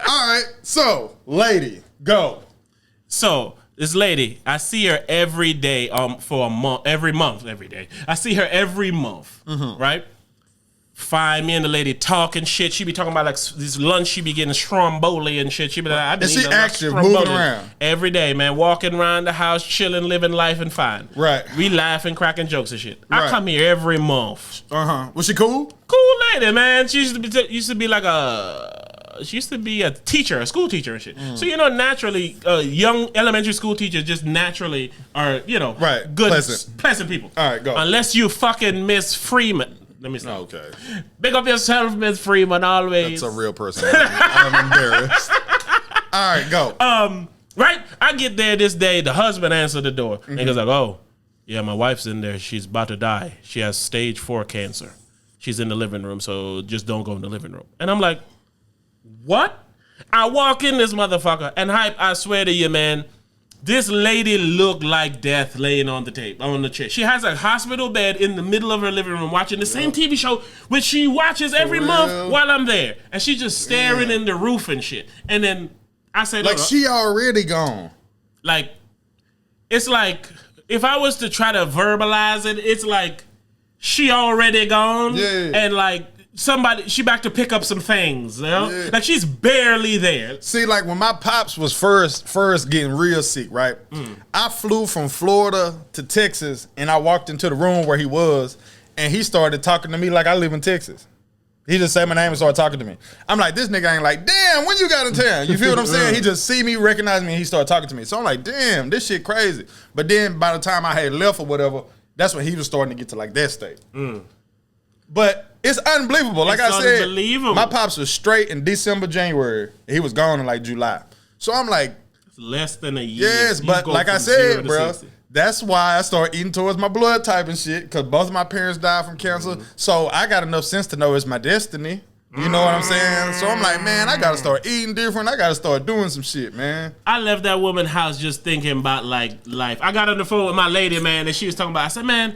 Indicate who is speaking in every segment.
Speaker 1: All right, so lady, go.
Speaker 2: So this lady, I see her every day for a month, every day. I see her every month, right? Find me and the lady talking shit. She be talking about like this lunch. She be getting stromboli and shit. She be like, I've been eating
Speaker 1: active, moving around
Speaker 2: every day, man. Walking around the house, chilling, living life, and fine.
Speaker 1: Right.
Speaker 2: We laughing, cracking jokes and shit. I come here every month.
Speaker 1: Was she cool?
Speaker 2: Cool lady, man. She used to be like she used to be a teacher, a school teacher and shit. So, naturally, young elementary school teachers just naturally are,
Speaker 1: right.
Speaker 2: Good, pleasant people.
Speaker 1: All right, go.
Speaker 2: Unless you fucking Miss Freeman. Let me stop.
Speaker 1: Okay.
Speaker 2: Big up yourself, Miss Freeman, always.
Speaker 1: That's a real person. I'm embarrassed. All right, go.
Speaker 2: Right? I get there this day, the husband answered the door. And he's like, oh, yeah, my wife's in there. She's about to die. She has stage 4 cancer. She's in the living room, so just don't go in the living room. And I'm like, what? I walk in this motherfucker, and Hype, I swear to you, man, this lady looked like death laying on the chair. She has a hospital bed in the middle of her living room watching the same TV show which she watches every month while I'm there. And she's just staring in the roof and shit. And then I said,
Speaker 1: like, she already gone.
Speaker 2: Like, it's like, if I was to try to verbalize it, it's like she already gone. Yeah. And like, she back to pick up some things, Yeah. Like she's barely there.
Speaker 1: See, like when my pops was first getting real sick, right? I flew from Florida to Texas, and I walked into the room where he was, and he started talking to me like I live in Texas. He just said my name and started talking to me. I'm like, this nigga ain't like, damn, when you got in town? You feel what I'm saying? He just see me, recognize me, and he started talking to me. So I'm like, damn, this shit crazy. But then by the time I had left or whatever, that's when he was starting to get to like that state. But it's unbelievable. Like I said, my pops was straight in December, January. He was gone in like July. So I'm like,
Speaker 2: it's less than a year.
Speaker 1: Yes, but like I said, bro, that's why I started eating towards my blood type and shit, because both of my parents died from cancer. So I got enough sense to know it's my destiny. You know what I'm saying? So I'm like, man, I got to start eating different. I got to start doing some shit, man.
Speaker 2: I left that woman's house just thinking about like life. I got on the phone with my lady, man, and she was talking about, I said, man,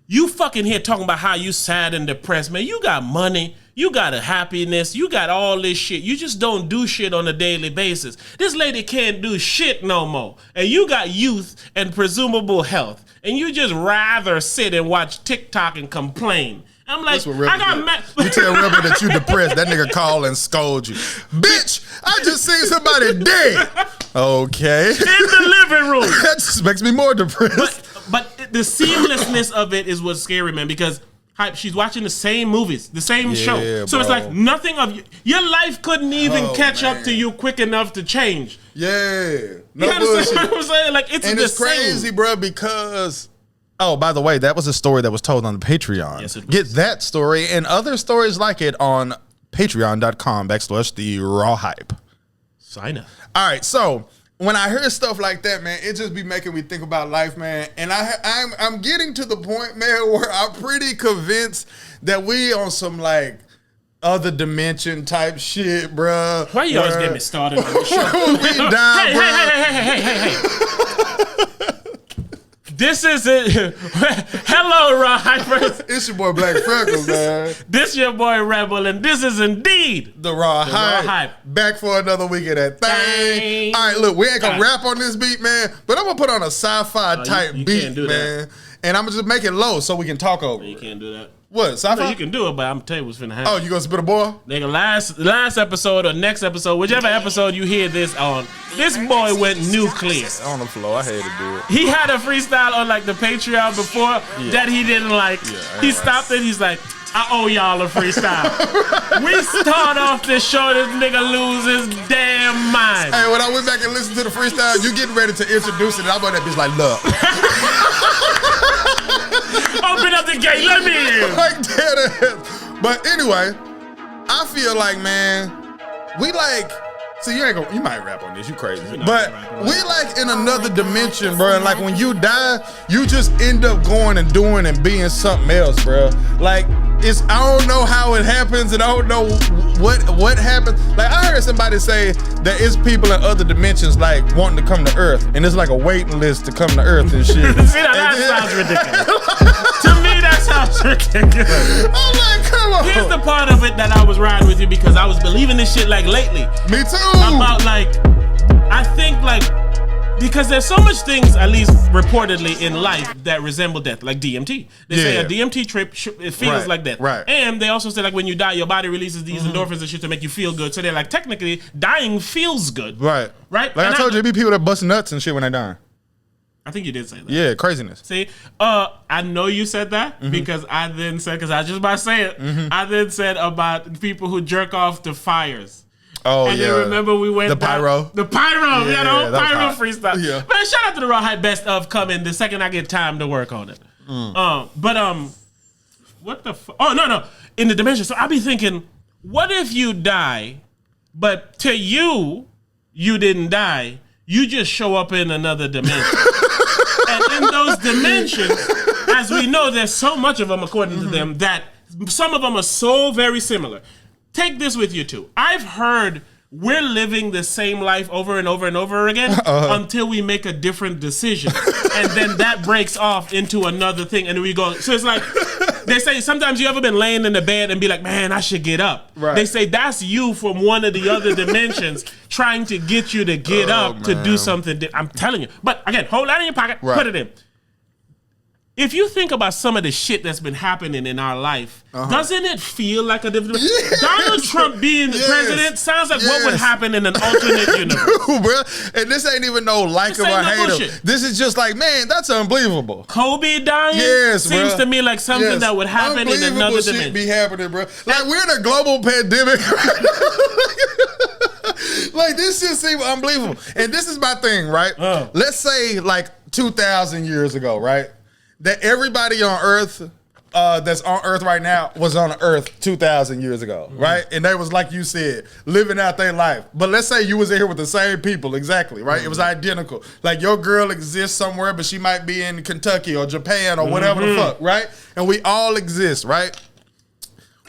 Speaker 2: you fucking here talking about how you sad and depressed, man. You got money. You got a happiness. You got all this shit. You just don't do shit on a daily basis. This lady can't do shit no more. And you got youth and presumable health. And you just rather sit and watch TikTok and complain. I'm like, I got mad.
Speaker 1: You tell Rebel that you depressed, that nigga call and scold you. Bitch, I just seen somebody dead. Okay.
Speaker 2: In the living room.
Speaker 1: That just makes me more depressed.
Speaker 2: But the seamlessness of it is what's scary, man, because Hype, she's watching the same movies, the same show. So it's like nothing of your life couldn't even catch up to you quick enough to change.
Speaker 1: Yeah. No
Speaker 2: you understand what I'm saying? Like, it's
Speaker 1: crazy, bro, because... Oh, by the way, that was a story that was told on the Patreon.
Speaker 2: Yes, it was.
Speaker 1: Get that story and other stories like it on patreon.com/TheRawHype.
Speaker 2: Sign up.
Speaker 1: All right, so when I hear stuff like that, man, it just be making me think about life, man. And I'm getting to the point, man, where I'm pretty convinced that we on some like other dimension type shit, bro.
Speaker 2: Why you always get me started on this show?
Speaker 1: We down, bro.
Speaker 2: Hey. This is it. Hello, RebelThanks.
Speaker 1: It's your boy Black Freckles, man.
Speaker 2: This your boy Rebel, and this is indeed
Speaker 1: the RebelThanks. Back for another week of that thing. All right, look, we ain't gonna rap on this beat, man, but I'm gonna put on a sci-fi type beat, man. That. And I'm gonna just make it low so we can talk over.
Speaker 2: You can't do that.
Speaker 1: What, sci-fi?
Speaker 2: No, you can do it, but I'm gonna tell you what's finna happen.
Speaker 1: Oh, you gonna spit a boy?
Speaker 2: Nigga, last episode or next episode, whichever episode you hear this on, this boy went nuclear.
Speaker 1: On the floor, I had to do it.
Speaker 2: He had a freestyle on like the Patreon before that he didn't like. Yeah, he stopped it, he's like, I owe y'all a freestyle. We start off this show, this nigga lose his damn mind.
Speaker 1: Hey, when I went back and listened to the freestyle, you getting ready to introduce it, and I'm on that bitch like, look.
Speaker 2: Open up the gate, let me in.
Speaker 1: Like that. But anyway, I feel like, man, we like, see, you might rap on this, you crazy. But we like in another dimension, bro. And like when you die, you just end up going and doing and being something else, bro. Like, I don't know how it happens, and I don't know what happens. Like, I heard somebody say that it's people in other dimensions like wanting to come to Earth, and it's like a waiting list to come to Earth and shit.
Speaker 2: See, that sounds ridiculous. To me, that sounds ridiculous.
Speaker 1: I'm like, come on.
Speaker 2: He Here's the part of it that I was riding with you because I was believing this shit like lately.
Speaker 1: Me too.
Speaker 2: About like, I think like, because there's so much things, at least reportedly in life, that resemble death, like DMT. They say a DMT trip, it feels like death.
Speaker 1: Right.
Speaker 2: And they also say like when you die, your body releases these endorphins and shit to make you feel good. So they're like, technically, dying feels good.
Speaker 1: Right.
Speaker 2: Right?
Speaker 1: Like I told you, there be people that bust nuts and shit when they die.
Speaker 2: I think you did say that.
Speaker 1: Yeah, craziness.
Speaker 2: See, I know you said that because I then said, because I was just about to say it, I then said about people who jerk off to fires.
Speaker 1: Oh,
Speaker 2: and then remember we went
Speaker 1: the pyro.
Speaker 2: The pyro,
Speaker 1: yeah,
Speaker 2: you know,
Speaker 1: that
Speaker 2: pyro
Speaker 1: was
Speaker 2: freestyle.
Speaker 1: Yeah.
Speaker 2: Man, shout out to the RebelThanks best of coming the second I get time to work on it. What the fuck? Oh, no. In the dimension. So I be thinking, what if you die, but to you didn't die, you just show up in another dimension. And in those dimensions, as we know, there's so much of them, according to them, that some of them are so very similar. Take this with you too. I've heard we're living the same life over and over and over again until we make a different decision. And then that breaks off into another thing. And we go, so it's like, they say sometimes you ever been laying in the bed and be like, man, I should get up. Right. They say that's you from one of the other dimensions trying to get you to get up to do something. I'm telling you. But again, hold that in your pocket, put it in. If you think about some of the shit that's been happening in our life, doesn't it feel like a different... Donald Trump being the president sounds like what would happen in an alternate universe.
Speaker 1: Dude, bro. And this ain't even no like him or hate him. This is just like, man, that's unbelievable.
Speaker 2: Kobe dying seems to me like something that would happen in another dimension.
Speaker 1: Shit be happening, bro. Like, we're in a global pandemic. Like, this shit seems unbelievable. And this is my thing, right? Let's say, like, 2,000 years ago, right? That everybody on Earth that's on Earth right now was on Earth 2,000 years ago, right? And they was, like you said, living out their life. But let's say you was in here with the same people, exactly, right? It was identical. Like, your girl exists somewhere, but she might be in Kentucky or Japan or whatever the fuck, right? And we all exist, right?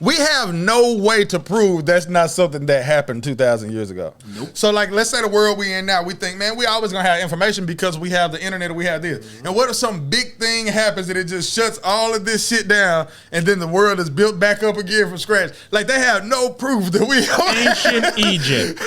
Speaker 1: We have no way to prove that's not something that happened 2,000 years ago. Nope. So, like, let's say the world we in now, we think, man, we always gonna have information because we have the internet and we have this. And what if some big thing happens and it just shuts all of this shit down and then the world is built back up again from scratch? Like, they have no proof that we are.
Speaker 2: Ancient Egypt.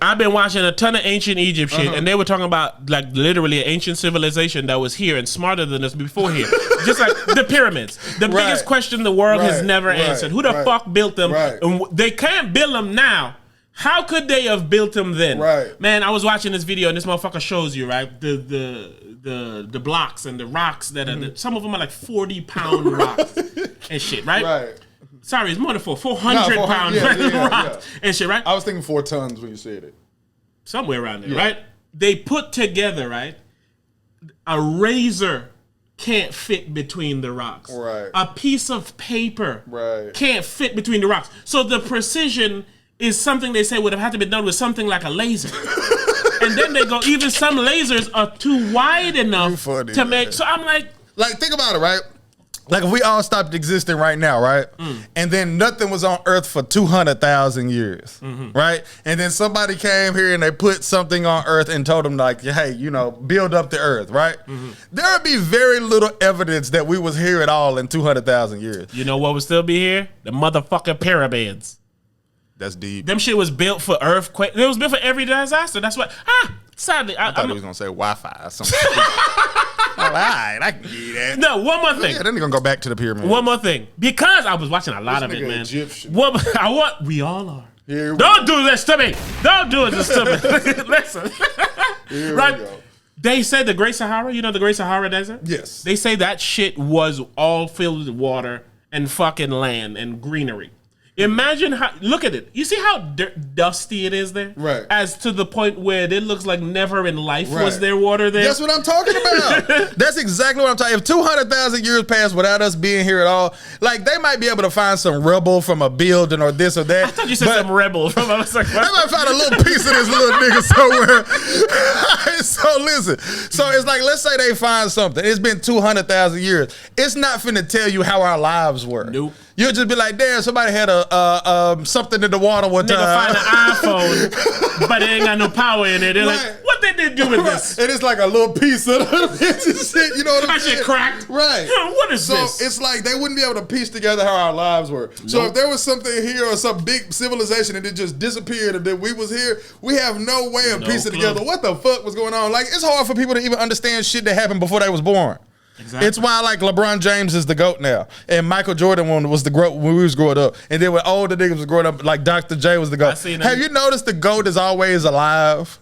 Speaker 2: I've been watching a ton of ancient Egypt shit, and they were talking about, like, literally an ancient civilization that was here and smarter than us before here. Just like the pyramids. The biggest question the world has never answered. Who the fuck built them? And they can't build them now. How could they have built them then? Man, I was watching this video, and this motherfucker shows you, right, the blocks and the rocks that are, some of them are like 40-pound rocks and shit, right? Sorry, it's more than 400-pound rocks and shit, right?
Speaker 1: I was thinking 4 tons when you said it.
Speaker 2: Somewhere around there, right? They put together, right? A razor can't fit between the rocks. A piece of paper can't fit between the rocks. So the precision is something they say would have had to be done with something like a laser. And then they go, even some lasers are too wide enough to make. So I'm like,
Speaker 1: think about it, right? Like, if we all stopped existing right now, right? And then nothing was on Earth for 200,000 years, right? And then somebody came here and they put something on Earth and told them, like, hey, you know, build up the Earth, right? There would be very little evidence that we was here at all in 200,000 years.
Speaker 2: You know what would still be here? The motherfucking pyramids.
Speaker 1: That's deep.
Speaker 2: Them shit was built for earthquake. It was built for every disaster. That's what. Sadly,
Speaker 1: I thought he was gonna say Wi-Fi or something. All right, I can get that.
Speaker 2: No, one more thing.
Speaker 1: Yeah, then they're gonna go back to the pyramid.
Speaker 2: One more thing, because I was watching a lot of it, man.
Speaker 1: Egyptian.
Speaker 2: We all are. Don't do this to me. Don't do this to me. Listen. Right? They said the Great Sahara. You know the Great Sahara Desert?
Speaker 1: Yes.
Speaker 2: They say that shit was all filled with water and fucking land and greenery. Imagine how, look at it. You see how dusty it is there?
Speaker 1: Right.
Speaker 2: As to the point where it looks like never in life was there water there.
Speaker 1: That's what I'm talking about. That's exactly what I'm talking about. If 200,000 years passed without us being here at all, like, they might be able to find some rubble from a building or this or that.
Speaker 2: I thought you said some rebel. From, I was like,
Speaker 1: they might find a little piece of this little nigga somewhere. So listen. So it's like, let's say they find something. It's been 200,000 years. It's not finna tell you how our lives were.
Speaker 2: Nope.
Speaker 1: You'll just be like, damn, somebody had something in the water one time.
Speaker 2: Nigga find an iPhone, but it ain't got no power in it. They're like, what they did do with this?
Speaker 1: And it's like a little piece of the bitch and shit. You know what I'm saying?
Speaker 2: That shit cracked.
Speaker 1: Right.
Speaker 2: What is this?
Speaker 1: So it's like they wouldn't be able to piece together how our lives were. So if there was something here or some big civilization and it just disappeared and then we was here, we have no way of piecing together what the fuck was going on. Like, it's hard for people to even understand shit that happened before they was born. Exactly. It's why like LeBron James is the GOAT now, and Michael Jordan was the GOAT when we was growing up, and then when all the niggas was growing up, like Dr. J was the GOAT. Have you noticed the GOAT is always alive?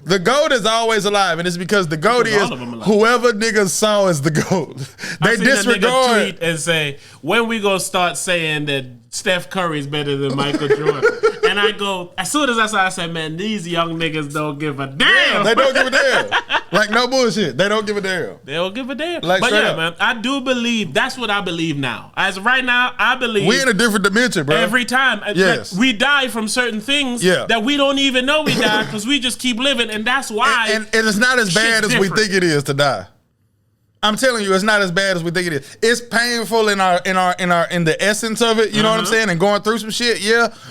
Speaker 1: The GOAT is always alive, and it's because the GOAT is whoever niggas saw as the GOAT. They disregard.
Speaker 2: Tweet and say, when we gonna start saying that Steph Curry's better than Michael Jordan? And I go, as soon as I saw, I said, man, these young niggas don't give a damn.
Speaker 1: They don't give a damn. Like, no bullshit. They don't give a damn.
Speaker 2: They don't give a damn.
Speaker 1: Like,
Speaker 2: but yeah,
Speaker 1: up.
Speaker 2: man, I do believe, that's what I believe now. As of right now, I believe.
Speaker 1: We in a different dimension, bro.
Speaker 2: Every time.
Speaker 1: Yes.
Speaker 2: Like, we die from certain things that we don't even know we die because we just keep living. And that's why.
Speaker 1: And it's not as bad as we think it is to die. I'm telling you, it's not as bad as we think it is. It's painful in the essence of it. You know what I'm saying? And going through some shit,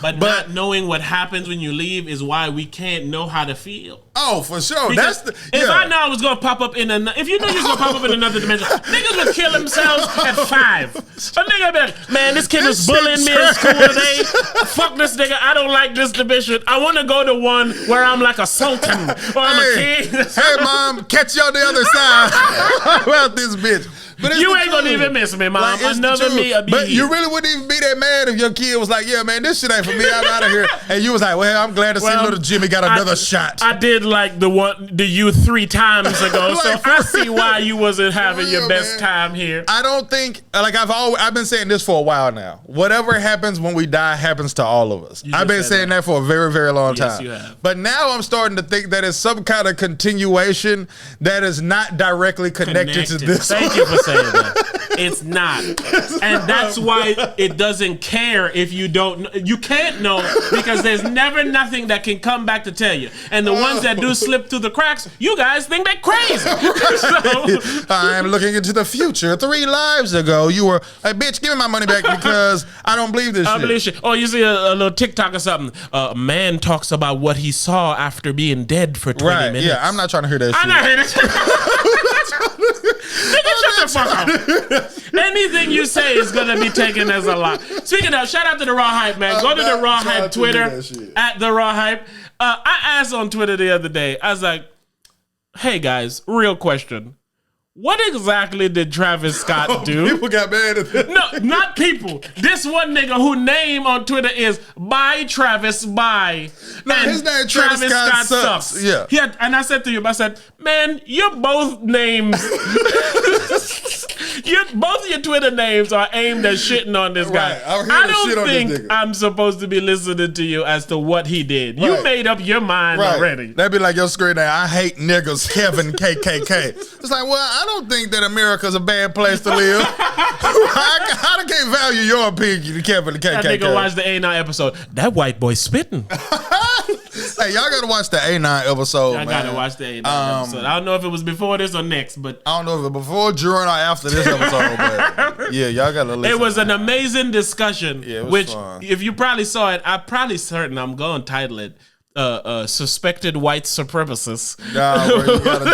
Speaker 2: But not knowing what happens when you leave is why we can't know how to feel.
Speaker 1: Oh, for sure.
Speaker 2: Because if I know I was gonna pop up in if you know you was gonna pop up in another dimension, niggas would kill themselves at 5. A nigga be like, man, this kid was bullying me in school today. Fuck this nigga. I don't like this dimension. I want to go to one where I'm like a sultan or I'm a king.
Speaker 1: Hey, mom, catch you on the other side. About this bitch. But
Speaker 2: you ain't gonna even miss me, mom. Like, another me a
Speaker 1: But you really wouldn't even be that mad if your kid was like, yeah, man, this shit ain't for me. I'm out of here. And you was like, well, I'm glad to see little Jimmy got another shot.
Speaker 2: I did like the youth 3 times ago, like, so I see why you wasn't having your best time here.
Speaker 1: I don't think, like I've been saying this for a while now. Whatever happens when we die happens to all of us. I've been saying that for a very, very long time.
Speaker 2: You have.
Speaker 1: But now I'm starting to think that it's some kind of continuation that is not directly connected. To this.
Speaker 2: Thank you for saying that. It's not. And that's why it doesn't care if you don't know. You can't know because there's never nothing that can come back to tell you. And the ones that do slip through the cracks, you guys think they're crazy. So,
Speaker 1: I'm looking into the future. 3 lives ago, you were, hey, bitch, give me my money back because I don't believe this shit.
Speaker 2: Believe shit. Oh, you see a little TikTok or something. A man talks about what he saw after being dead for 20 minutes.
Speaker 1: Yeah, I'm not trying to hear that shit.
Speaker 2: I'm not hearing that. Nigga, shut the fuck up. Anything you say is gonna be taken as a lie. Speaking of, shout out to the Raw Hype, man. Go to the Raw Hype Twitter at the Raw Hype. I asked on Twitter the other day. I was like, "Hey guys, real question. What exactly did Travis Scott do?"
Speaker 1: People got mad at that.
Speaker 2: No, not people. This one nigga whose name on Twitter is Bye Travis Bye.
Speaker 1: No, his name Travis Scott sucks. Yeah.
Speaker 2: And I said to him, I said, man, you're both names. Both of your Twitter names are aimed at shitting on this guy. I don't think I'm supposed to be listening to you as to what he did. You made up your mind already.
Speaker 1: That'd be like your screen name. I hate niggas, Kevin KKK. It's like, well, I don't think that America's a bad place to live. I can't value your opinion, Kevin KKK.
Speaker 2: That nigga watched the A9 episode. That white boy spitting.
Speaker 1: Hey, y'all gotta watch the A9 episode.
Speaker 2: I gotta watch the A9 episode. I don't know if it was before this or next, but
Speaker 1: I don't know if it was before, during, or after this episode. But yeah, y'all gotta listen.
Speaker 2: It was an amazing discussion.
Speaker 1: Yeah, it was
Speaker 2: which,
Speaker 1: fun.
Speaker 2: If you probably saw it, I'm probably certain I'm going to title it. Suspected white supremacists.
Speaker 1: Nah, bro, you gotta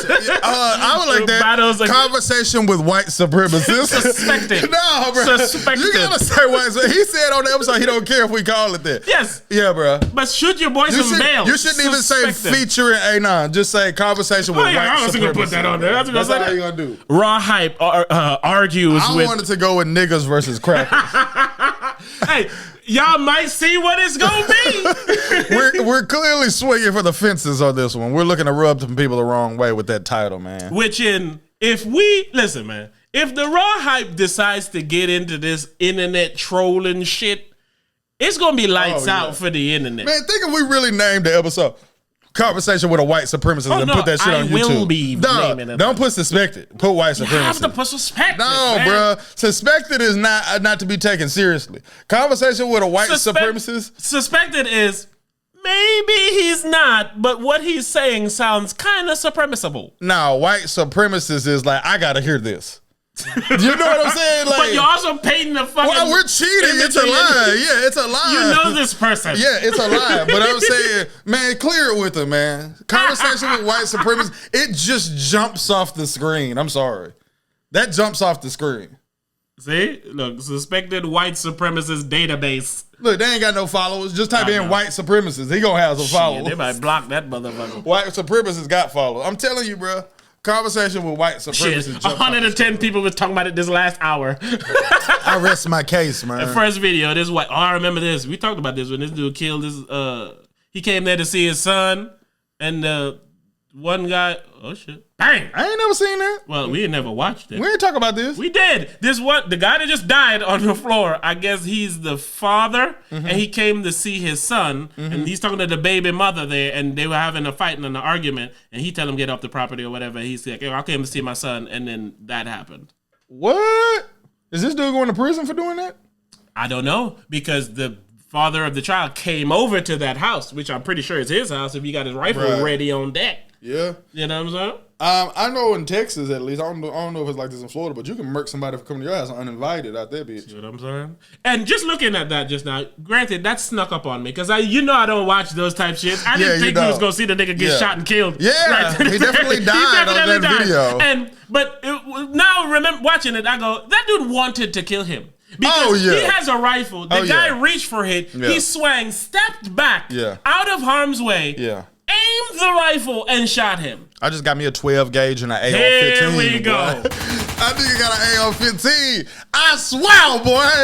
Speaker 1: I would like that. Conversation with white supremacists.
Speaker 2: Suspected.
Speaker 1: No, bro.
Speaker 2: Suspected.
Speaker 1: You gotta say white. He said on the episode he don't care if we call it that.
Speaker 2: Yes.
Speaker 1: Yeah, bro.
Speaker 2: But shoot your boy some bail.
Speaker 1: You shouldn't even say featuring A9. Just say conversation with white supremacists.
Speaker 2: I was gonna put that on there. That's
Speaker 1: how you gonna do.
Speaker 2: Raw Hype argues with.
Speaker 1: I wanted to go with niggas versus crackers.
Speaker 2: Hey. Y'all might see what it's gonna
Speaker 1: be. we're clearly swinging for the fences on this one. We're looking to rub some people the wrong way with that title, man.
Speaker 2: If the Raw Hype decides to get into this internet trolling shit, it's gonna be lights out for the internet.
Speaker 1: Man, think if we really named the episode Conversation with a White Supremacist and put that shit on YouTube.
Speaker 2: Will be naming it.
Speaker 1: Don't put Suspected. Put White Supremacist.
Speaker 2: You have to put Suspected.
Speaker 1: No, bro. Suspected is not to be taken seriously. Conversation with a White Supremacist.
Speaker 2: Suspected is maybe he's not, but what he's saying sounds kind of supremacable.
Speaker 1: No, White Supremacist is like, I gotta hear this. You know what I'm saying? Like,
Speaker 2: but you're also painting the fucking.
Speaker 1: Well, we're cheating. It's a lie. Yeah, it's a lie.
Speaker 2: You know this person.
Speaker 1: Yeah, it's a lie. But I'm saying, man, clear it with them, man. Conversation with white supremacists, it just jumps off the screen. I'm sorry. That jumps off the screen.
Speaker 2: See? Look, suspected white supremacist database.
Speaker 1: Look, they ain't got no followers. Just type in white supremacists. He gonna have some followers.
Speaker 2: They might block that motherfucker.
Speaker 1: White supremacists got followers. I'm telling you, bro. Conversation with white supremacists.
Speaker 2: 110 people was talking about it this last hour.
Speaker 1: I rest my case, man.
Speaker 2: The first video, this white. Oh, I remember this. We talked about this when this dude killed his. He came there to see his son, and one guy. Oh shit! Bang!
Speaker 1: I ain't never seen that.
Speaker 2: Well, we ain't never watched it.
Speaker 1: We ain't talk about this.
Speaker 2: We did. The guy that just died on the floor. I guess he's the father, and he came to see his son, and he's talking to the baby mother there, and they were having a fight and an argument, and he tell him get off the property or whatever. He's like, I came to see my son, and then that happened.
Speaker 1: What? Is this dude going to prison for doing that?
Speaker 2: I don't know, because the father of the child came over to that house, which I'm pretty sure is his house if he got his rifle ready on deck.
Speaker 1: Yeah.
Speaker 2: You know what I'm saying?
Speaker 1: I know in Texas, at least, I don't know if it's like this in Florida, but you can murk somebody for coming to your house uninvited out there, bitch.
Speaker 2: See what I'm saying? And just looking at that just now, granted, that snuck up on me, because I don't watch those type shit. I didn't think we was going to see the nigga get shot and killed.
Speaker 1: Yeah, he definitely died on that video.
Speaker 2: But now, remember watching it, I go, that dude wanted to kill him. Because he has a rifle. The guy reached for it. Yeah. He swung, stepped back out of harm's way, aimed the rifle, and shot him.
Speaker 1: I just got me a 12 gauge and an AR-15.
Speaker 2: Here we go.
Speaker 1: I think I got an AR-15. I swear, boy.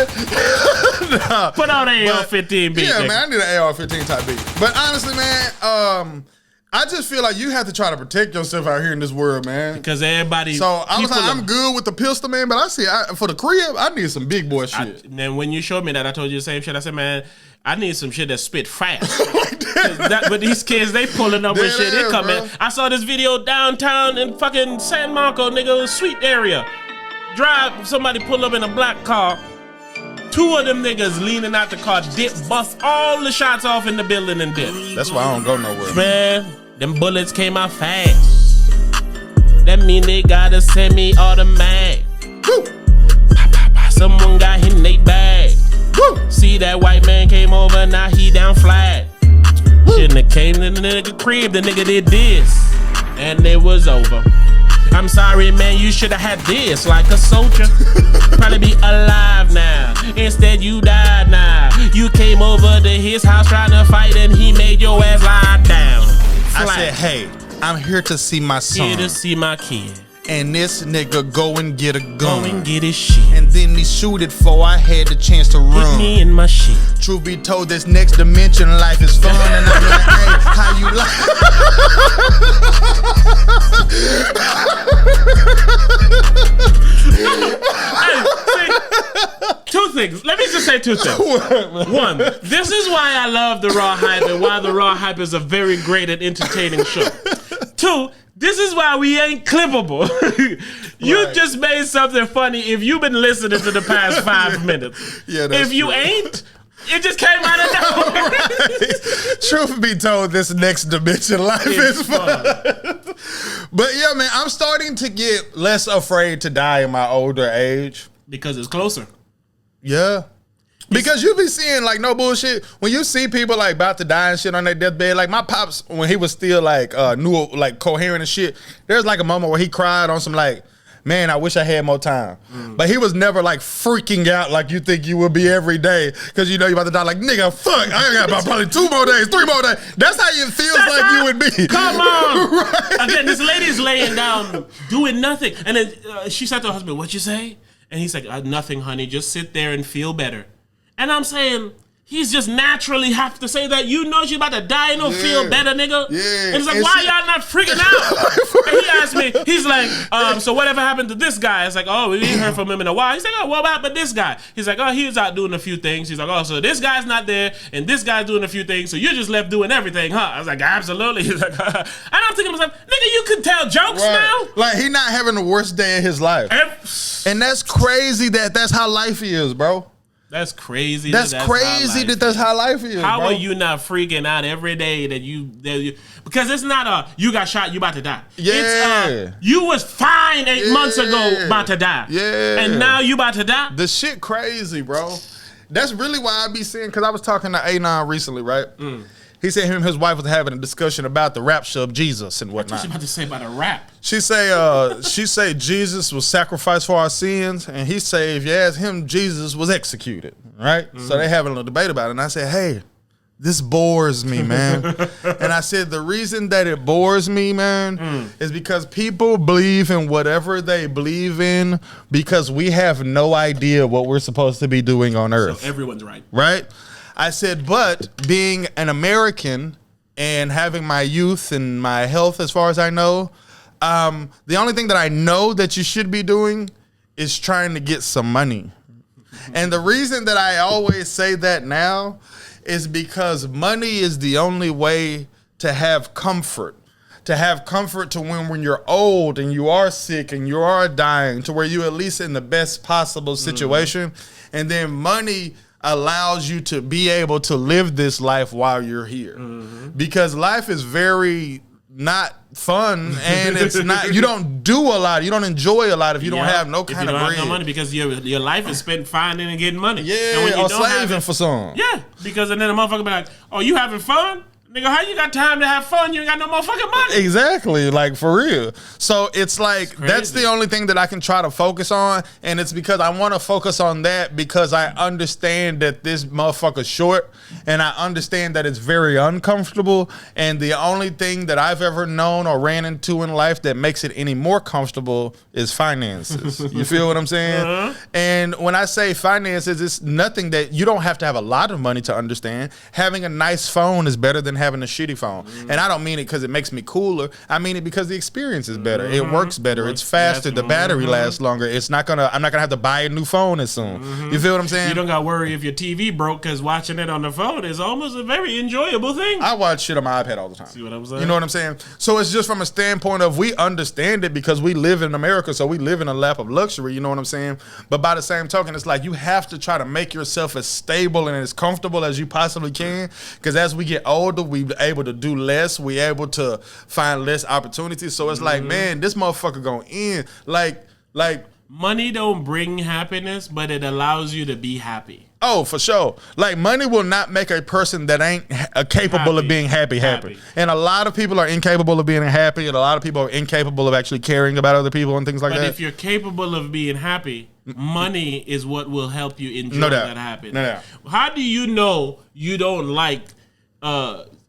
Speaker 1: Nah,
Speaker 2: put out an AR-15 beat.
Speaker 1: Yeah,
Speaker 2: nigga.
Speaker 1: man, I need an AR-15 type beat. But honestly, man, I just feel like you have to try to protect yourself out here in this world, man.
Speaker 2: Because everybody.
Speaker 1: So I was like, I'm good with the pistol, man. But for the crib, I need some big boy shit.
Speaker 2: And then when you showed me that, I told you the same shit. I said, man, I need some shit that spit fast. But these kids, they pulling up with shit. They coming. Bro. I saw this video downtown in fucking San Marco, nigga, sweet area. Somebody pull up in a black car. Two of them niggas leaning out the car, bust all the shots off in the building and dip.
Speaker 1: That's why I don't go nowhere.
Speaker 2: Man, them bullets came out fast. That mean they gotta send me automatic. Someone got hit in they bag. Woo. See that white man came over, now he down flat. Shouldn't have came to the nigga crib, the nigga did this, and it was over. I'm sorry, man, you should have had this like a soldier. Probably be alive now. Instead, you died now. You came over to his house trying to fight, and he made your ass lie down. Flat.
Speaker 1: I said, hey, I'm here to see my son.
Speaker 2: Here to see my kid.
Speaker 1: And this nigga go and get a gun.
Speaker 2: Go and get his shit.
Speaker 1: And then he shoot it before I had the chance to run.
Speaker 2: Hit me in my shit.
Speaker 1: Truth be told, this next dimension life is fun. And I'm like, hey, how you like?
Speaker 2: Hey, two things. Let me just say two things. One, this is why I love TheRawHype and why TheRawHype is a very great and entertaining show. Two, this is why we ain't clippable. You just made something funny if you've been listening to the past 5 minutes.
Speaker 1: Yeah, that's
Speaker 2: if you
Speaker 1: true.
Speaker 2: Ain't, it just came out of nowhere.
Speaker 1: Right. Truth be told, this next dimension life is fun. But yeah, man, I'm starting to get less afraid to die in my older age.
Speaker 2: Because it's closer.
Speaker 1: Yeah. Because you be seeing, like, no bullshit, when you see people, like, about to die and shit on their deathbed, like, my pops, when he was still, like, coherent and shit, there's, like, a moment where he cried on some, like, man, I wish I had more time. But he was never, like, freaking out like you think you would be every day because you know you about to die. Like, nigga, fuck, I got about probably 2 more days, 3 more days. That's how it feels like you would be.
Speaker 2: Come on.
Speaker 1: Right?
Speaker 2: Again, this lady's laying down, doing nothing. And then she said to her husband, what'd you say? And he's like, nothing, honey. Just sit there and feel better. And I'm saying, he's just naturally have to say that. You know she's about to die and don't feel better, nigga.
Speaker 1: Yeah.
Speaker 2: And it's like, why y'all not freaking out? And he asked me, he's like, so whatever happened to this guy? It's like, oh, we ain't heard from him in a while. He's like, oh, what happened to this guy? He's like, oh, he was out doing a few things. He's like, oh, so this guy's not there, and this guy's doing a few things, so you're just left doing everything, huh? I was like, absolutely. He's like, and I'm thinking to myself, nigga, you can tell jokes now?
Speaker 1: Like, he not having the worst day of his life. And that's crazy that's how life is, bro.
Speaker 2: That's crazy.
Speaker 1: That's crazy that's how life is.
Speaker 2: How
Speaker 1: bro.
Speaker 2: are you not freaking out every day that you because it's not you got shot, you about to die.
Speaker 1: Yeah.
Speaker 2: It's you was fine 8 months ago about to die.
Speaker 1: Yeah.
Speaker 2: And now you about to die?
Speaker 1: The shit crazy, bro. That's really why I be saying, because I was talking to A9 recently, right? He said him and his wife was having a discussion about the rapture of Jesus and whatnot.
Speaker 2: What you about to say about a rap?
Speaker 1: She say Jesus was sacrificed for our sins, and he say, if you ask him, Jesus was executed, right? So they having a little debate about it, and I said, hey, this bores me, man. And I said, the reason that it bores me, man, is because people believe in whatever they believe in because we have no idea what we're supposed to be doing on earth.
Speaker 2: So everyone's right.
Speaker 1: Right? I said, but being an American and having my youth and my health as far as I know, the only thing that I know that you should be doing is trying to get some money. And the reason that I always say that now is because money is the only way to have comfort. To have comfort to when you're old and you are sick and you are dying, to where you at least in the best possible situation. And then money allows you to be able to live this life while you're here. Because life is very not fun, and it's not, you don't do a lot, you don't enjoy a lot if you don't have no kind of bread.
Speaker 2: Have no money, because your life is spent finding and getting money.
Speaker 1: Yeah,
Speaker 2: and when you
Speaker 1: or
Speaker 2: don't
Speaker 1: slaving for some.
Speaker 2: Yeah, because and then the motherfucker be like, oh, you having fun? Nigga, how you got time to have fun? You ain't got no motherfucking money.
Speaker 1: Exactly, like for real. So it's like, that's the only thing that I can try to focus on, and it's because I want to focus on that because I understand that this motherfucker's short, and I understand that it's very uncomfortable, and the only thing that I've ever known or ran into in life that makes it any more comfortable is finances. You feel what I'm saying? And when I say finances, it's nothing that you don't have to have a lot of money to understand. Having a nice phone is better than having a shitty phone. And I don't mean it because it makes me cooler. I mean it because the experience is better. It works better. It's faster. The battery lasts longer. I'm not gonna have to buy a new phone as soon. You feel what I'm saying?
Speaker 2: You don't got to worry if your TV broke, because watching it on the phone is almost a very enjoyable thing.
Speaker 1: I watch shit on my iPad all the time.
Speaker 2: See what I'm saying?
Speaker 1: You know what I'm saying? So it's just from a standpoint of, we understand it because we live in America, so we live in a lap of luxury, you know what I'm saying? But by the same token, it's like you have to try to make yourself as stable and as comfortable as you possibly can, because as we get older, we're able to do less, we're able to find less opportunities. So it's like, man, this motherfucker gonna end. Like
Speaker 2: money don't bring happiness, but it allows you to be happy.
Speaker 1: Oh, for sure. Like, money will not make a person that ain't capable of being happy. And a lot of people are incapable of being happy, and a lot of people are incapable of actually caring about other people and things like that.
Speaker 2: But if you're capable of being happy, money is what will help you enjoy that happiness.
Speaker 1: No doubt.
Speaker 2: How do you know you don't like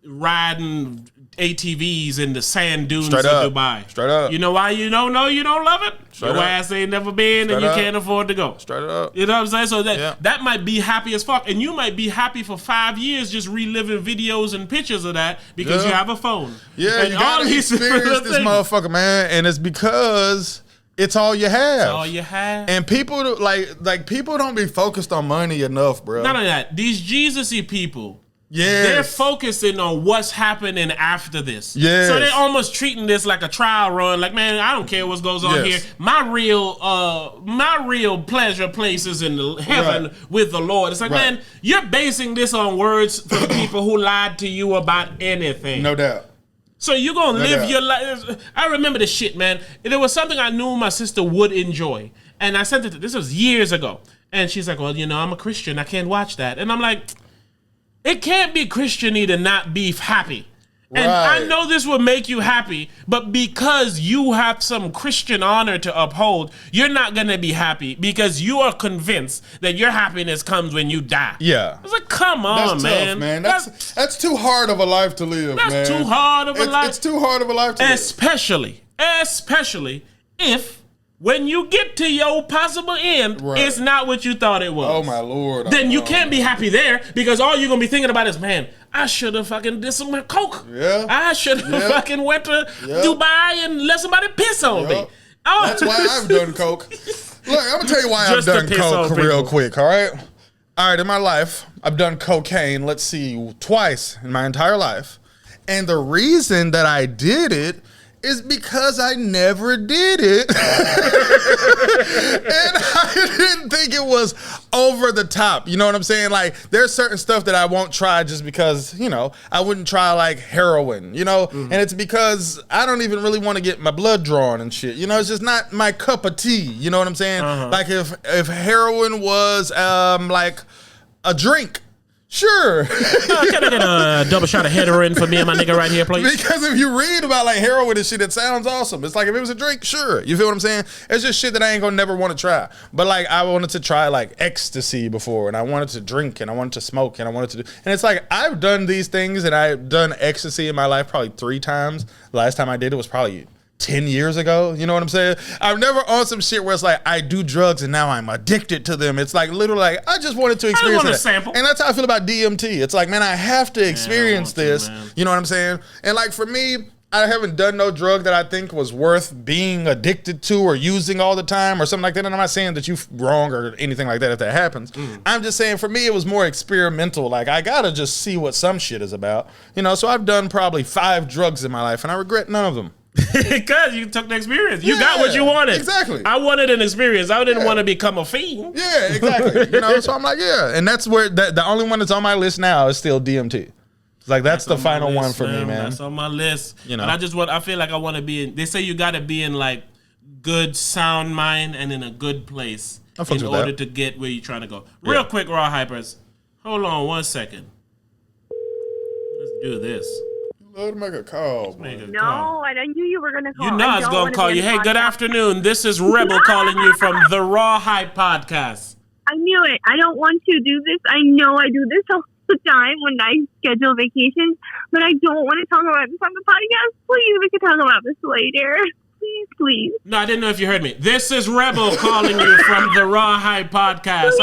Speaker 2: riding ATVs in the sand dunes of Dubai?
Speaker 1: Straight up.
Speaker 2: You know why you don't know you don't love it?
Speaker 1: Straight
Speaker 2: Your
Speaker 1: up.
Speaker 2: ass ain't never been, and you can't afford to go.
Speaker 1: Straight up.
Speaker 2: You know what I'm saying? So that might be happy as fuck, and you might be happy for 5 years just reliving videos and pictures of that because you have a phone.
Speaker 1: Yeah,
Speaker 2: and
Speaker 1: you gotta experience this motherfucker, man, and it's because it's all you have.
Speaker 2: It's all you have.
Speaker 1: And people like people don't be focused on money enough, bro.
Speaker 2: None of that. These Jesus-y people.
Speaker 1: Yes.
Speaker 2: They're focusing on what's happening after this.
Speaker 1: Yes.
Speaker 2: So they're almost treating this like a trial run. Like, man, I don't care what goes on here. My real pleasure place is in the heaven with the Lord. It's like, man, you're basing this on words from people who lied to you about anything.
Speaker 1: No doubt.
Speaker 2: So you're gonna live your life. I remember this shit, man. There was something I knew my sister would enjoy, and I sent it. This was years ago, and she's like, "Well, you know, I'm a Christian. I can't watch that." And I'm like, it can't be Christian-y to not be happy. And I know this will make you happy, but because you have some Christian honor to uphold, you're not going to be happy because you are convinced that your happiness comes when you die.
Speaker 1: Yeah.
Speaker 2: It's like, come on,
Speaker 1: that's
Speaker 2: man.
Speaker 1: Tough, man. That's too hard of a life to live, man.
Speaker 2: That's too hard of a life.
Speaker 1: It's too hard of a life to live.
Speaker 2: Especially if when you get to your possible end, it's not what you thought it was.
Speaker 1: Oh, my Lord.
Speaker 2: Then you can't be happy there because all you're going to be thinking about is, man, I should have fucking did some coke.
Speaker 1: Yeah.
Speaker 2: I should have fucking went to Dubai and let somebody piss on me. Oh.
Speaker 1: That's why I've done coke. Look, I'm going to tell you why I've done coke real quick, all right? All right, in my life, I've done cocaine, let's see, twice in my entire life. And the reason that I did it is because I never did it. And I didn't think it was over the top. You know what I'm saying? Like, there's certain stuff that I won't try just because, you know, I wouldn't try like heroin, you know? And it's because I don't even really want to get my blood drawn and shit. You know, it's just not my cup of tea. You know what I'm saying? Like if heroin was like a drink, sure.
Speaker 2: Can I get a double shot of heroin for me and my nigga right here, please?
Speaker 1: Because if you read about like heroin and shit, it sounds awesome. It's like if it was a drink, sure. You feel what I'm saying? It's just shit that I ain't gonna never want to try. But like I wanted to try like ecstasy before, and I wanted to drink, and I wanted to smoke, and I wanted to do. And it's like I've done these things, and I've done ecstasy in my life probably 3 times. The last time I did it was probably 10 years ago. You know what I'm saying? I'm never on some shit where it's like I do drugs and now I'm addicted to them. It's like literally like I just wanted to experience it.
Speaker 2: Sample.
Speaker 1: And that's how I feel about DMT. It's like, man, I have to experience this. You know what I'm saying? And like for me, I haven't done no drug that I think was worth being addicted to or using all the time or something like that. And I'm not saying that you're wrong or anything like that if that happens. I'm just saying for me, it was more experimental. Like I gotta just see what some shit is about. You know, so I've done probably 5 drugs in my life and I regret none of them.
Speaker 2: Because you took the experience. You got what you wanted.
Speaker 1: Exactly.
Speaker 2: I wanted an experience. I didn't want to become a fiend.
Speaker 1: Yeah, exactly. You know, so I'm like, yeah. And that's where the only one that's on my list now is still DMT. It's like that's the final one for me, man.
Speaker 2: That's on my list. You know,
Speaker 1: And
Speaker 2: I feel like I want to be in. They say you got to be in like good sound mind and in a good place in order to get where you're trying to go. Real quick, Raw Hypers. Hold on 1 second. Let's do this.
Speaker 1: Love to make a call.
Speaker 3: No, I knew you were going to call.
Speaker 2: You know I was going to call you. Hey, good afternoon. This is Rebel calling you from the Raw Hype podcast.
Speaker 3: I knew it. I don't want to do this. I know I do this all the time when I schedule vacations, but I don't want to talk about this on the podcast. Please, we can talk about this later. Please.
Speaker 2: No, I didn't know if you heard me. This is Rebel calling you from the Raw Hype podcast.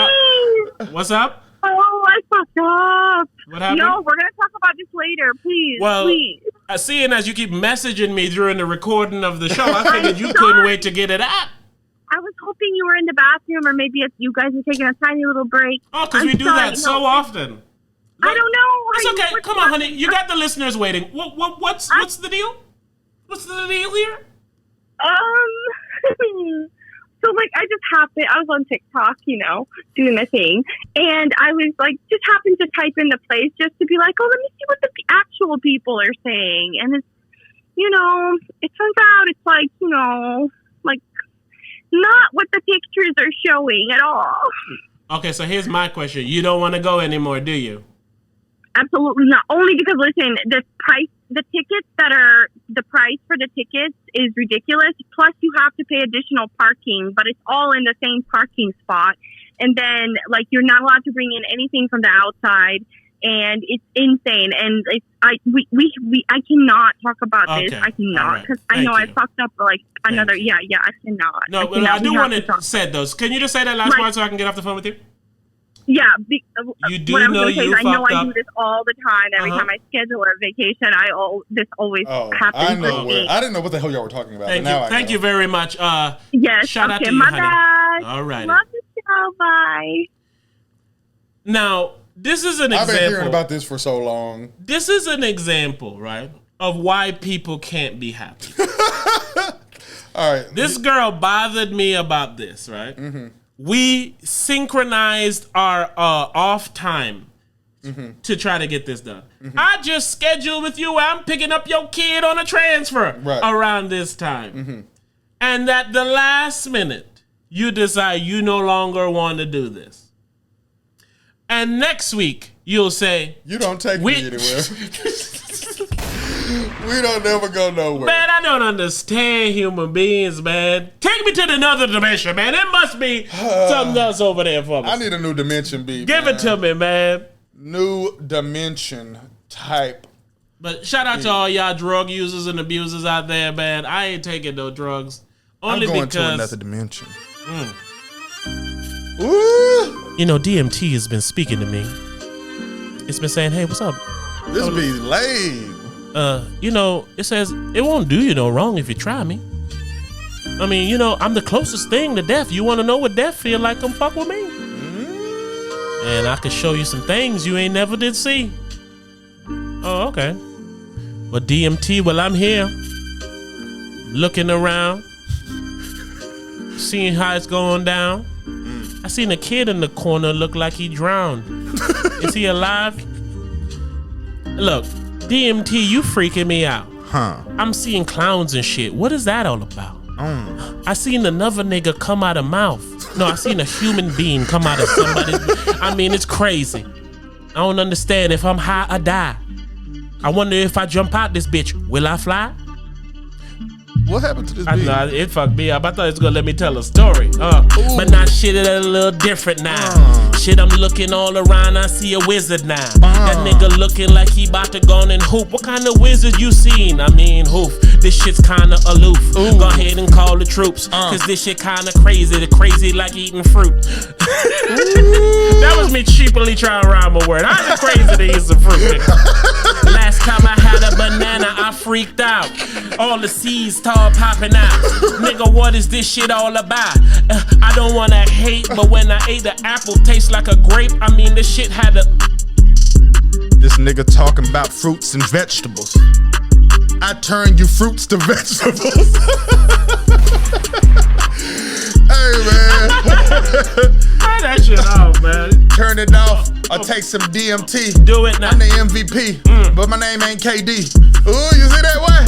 Speaker 2: What's up?
Speaker 3: Oh, I fucked up.
Speaker 2: What happened?
Speaker 3: No, we're going to talk about this later. Please, please.
Speaker 2: Seeing as you keep messaging me during the recording of the show, I figured you couldn't wait to get it out.
Speaker 3: I was hoping you were in the bathroom or maybe if you guys were taking a tiny little break.
Speaker 2: Oh, because we do that so often.
Speaker 3: Look, I don't know.
Speaker 2: It's okay. Come on, honey. You got the listeners waiting. What's the deal? What's the deal here?
Speaker 3: So, like, I was on TikTok, you know, doing the thing, and I was, like, just happened to type in the place just to be like, oh, let me see what the actual people are saying, and it's, you know, it turns out it's, like, you know, like, not what the pictures are showing at all.
Speaker 2: Okay, so here's my question. You don't want to go anymore, do you?
Speaker 3: Absolutely not. Only because, listen, the price for the tickets is ridiculous. Plus, you have to pay additional parking, but it's all in the same parking spot. And then, like, you're not allowed to bring in anything from the outside, and it's insane. And I cannot talk about this. I cannot because I know I fucked up like another. Yeah, I cannot.
Speaker 2: No, but I do want to say those. Can you just say that last part so I can get off the phone with you?
Speaker 3: Yeah,
Speaker 2: you do know you fucked up.
Speaker 3: I do this all the time. Every time I schedule a vacation, this always happens.
Speaker 1: I know. I didn't know what the hell y'all were talking about.
Speaker 2: Thank you very much.
Speaker 3: Yes.
Speaker 2: Shout out to you,
Speaker 3: my
Speaker 2: honey.
Speaker 3: bad.
Speaker 2: All right.
Speaker 3: Love the show. Bye.
Speaker 2: Now, this is an example.
Speaker 1: I've been hearing about this for so long.
Speaker 2: This is an example, right, of why people can't be happy.
Speaker 1: All right.
Speaker 2: This girl bothered me about this, right? Mm-hmm. We synchronized our off time to try to get this done. Mm-hmm. I just scheduled with you. I'm picking up your kid on a transfer around this time. Mm-hmm. And at the last minute, you decide you no longer want to do this. And next week, you'll say...
Speaker 1: You don't take me anywhere. We don't never go nowhere.
Speaker 2: Man, I don't understand human beings, man. Take me to another dimension, man. There must be something else over there for me.
Speaker 1: I need a new dimension, B.
Speaker 2: Give it to me, man.
Speaker 1: New dimension type.
Speaker 2: But shout out to all y'all drug users and abusers out there, man. I ain't taking no drugs. Only
Speaker 1: I'm going
Speaker 2: because...
Speaker 1: to another dimension. Ooh.
Speaker 2: You know, DMT has been speaking to me. It's been saying, hey, what's up?
Speaker 1: This be lame.
Speaker 2: You know, it says it won't do you no wrong if you try me. I mean, you know, I'm the closest thing to death. You want to know what death feel like? Come fuck with me. And I can show you some things you ain't never did see. Oh, okay. But DMT, well, I'm here. looking around, seeing how it's going down. I seen a kid in the corner look like he drowned. Is he alive? Look, DMT, you freaking me out.
Speaker 1: Huh.
Speaker 2: I'm seeing clowns and shit. What is that all about? I seen another nigga come out of mouth. No, I seen a human being come out of somebody's. I mean, it's crazy. I don't understand. If I'm high, I die. I wonder if I jump out this bitch, will I fly?
Speaker 1: What happened to this beat?
Speaker 2: Nah, it fucked me up. I thought it was gonna let me tell a story. But now shit is a little different now. Shit, I'm looking all around, I see a wizard now. That nigga looking like he about to go on and hoop. What kind of wizard you seen? I mean, hoof. This shit's kinda aloof. Go ahead and call the troops. Cause this shit kinda crazy. The crazy like eating fruit. That was me cheaply trying to rhyme a word. I was crazy to eat some fruit, nigga. Last time I had a banana, I freaked out. All the seeds start popping out. Nigga, what is this shit all about? I don't wanna hate, but when I ate the apple, tastes like a grape. I mean, this shit had a...
Speaker 1: This nigga talking about fruits and vegetables. I turn you fruits to vegetables. Hey, man.
Speaker 2: Turn that shit off, man.
Speaker 1: Turn it off or take some DMT.
Speaker 2: Do it now.
Speaker 1: I'm the MVP, but my name ain't KD. Ooh, you see that way?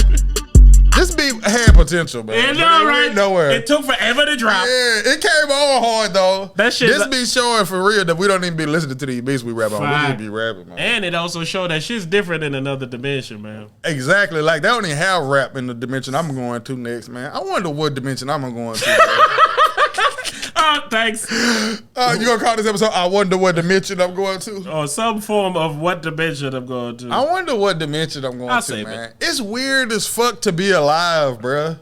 Speaker 1: This beat had potential, man.
Speaker 2: It right.
Speaker 1: Nowhere.
Speaker 2: It took forever to drop.
Speaker 1: Yeah, it came on hard though.
Speaker 2: That shit.
Speaker 1: This beat showing for real that we don't even be listening to these beats we rap on. We just be rapping, man.
Speaker 2: And it also showed that shit's different in another dimension, man.
Speaker 1: Exactly. Like they don't even have rap in the dimension I'm going to next, man. I wonder what dimension I'm going to.
Speaker 2: Oh, thanks.
Speaker 1: You gonna call this episode I wonder what dimension I'm going to?
Speaker 2: Or some form of what dimension I'm going to.
Speaker 1: I wonder what dimension I'm going to, man. It's weird as fuck to be alive, bruh.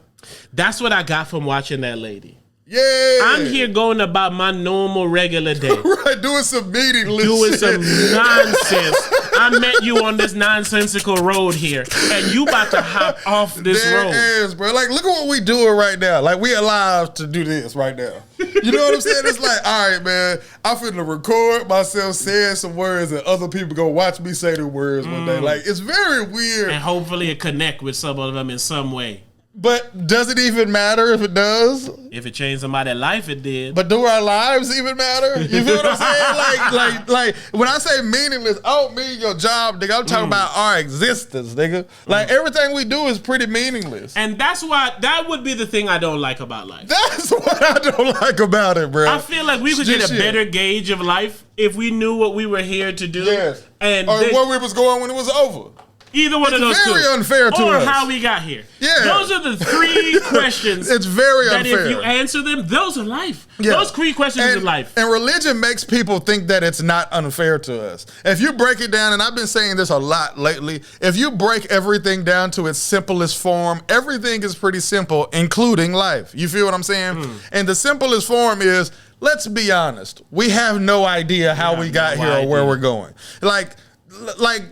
Speaker 2: That's what I got from watching that lady.
Speaker 1: Yeah.
Speaker 2: I'm here going about my normal regular day.
Speaker 1: Right, doing some meaningless
Speaker 2: doing
Speaker 1: shit.
Speaker 2: Some nonsense. I met you on this nonsensical road here, and you about to hop off this road.
Speaker 1: Is, bro. Like, look at what we doing right now. Like, we alive to do this right now. You know what I'm saying? It's like, all right, man, I'm finna record myself saying some words and other people gonna watch me say the words one day. Like, it's very weird.
Speaker 2: And hopefully it connect with some of them in some way.
Speaker 1: But does it even matter if it does?
Speaker 2: If it changed somebody's life, it did.
Speaker 1: But do our lives even matter? You feel what I'm saying? Like when I say meaningless, I don't mean your job, nigga. I'm talking about our existence, nigga. Like everything we do is pretty meaningless.
Speaker 2: And that's why that would be the thing I don't like about life.
Speaker 1: That's what I don't like about it, bro.
Speaker 2: I feel like we could get a better gauge of life if we knew what we were here to do.
Speaker 1: Yes.
Speaker 2: And
Speaker 1: or where we was going when it was over.
Speaker 2: Either one of those two.
Speaker 1: It's very unfair to us.
Speaker 2: Or how we got here.
Speaker 1: Yeah.
Speaker 2: Those are the three questions.
Speaker 1: It's very unfair.
Speaker 2: That if you answer them, those are life.
Speaker 1: Yeah.
Speaker 2: Those three questions are life.
Speaker 1: And religion makes people think that it's not unfair to us. If you break it down, and I've been saying this a lot lately, if you break everything down to its simplest form, everything is pretty simple, including life. You feel what I'm saying? And the simplest form is, let's be honest, we have no idea how we got here or where we're going. Like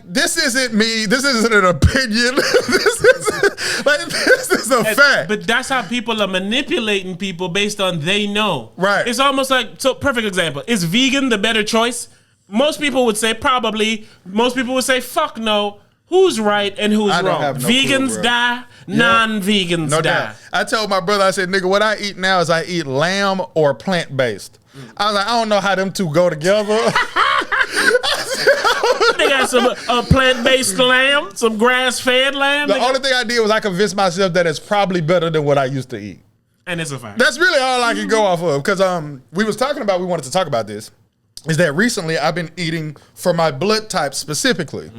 Speaker 1: this isn't me. This isn't an opinion. This is a fact.
Speaker 2: But that's how people are manipulating people based on they know.
Speaker 1: Right.
Speaker 2: It's almost like, so perfect example. Is vegan the better choice? Most people would say probably. Most people would say fuck no. Who's right and who's wrong? Vegans die, non-vegans die.
Speaker 1: Doubt. I told my brother, I said, nigga, what I eat now is I eat lamb or plant-based. I was like, I don't know how them two go together.
Speaker 2: They got some plant-based lamb, some grass-fed lamb.
Speaker 1: The only thing I did was I convinced myself that it's probably better than what I used to eat.
Speaker 2: And it's a fact.
Speaker 1: That's really all I can go off of. Because we was talking about, we wanted to talk about this, is that recently I've been eating for my blood type specifically.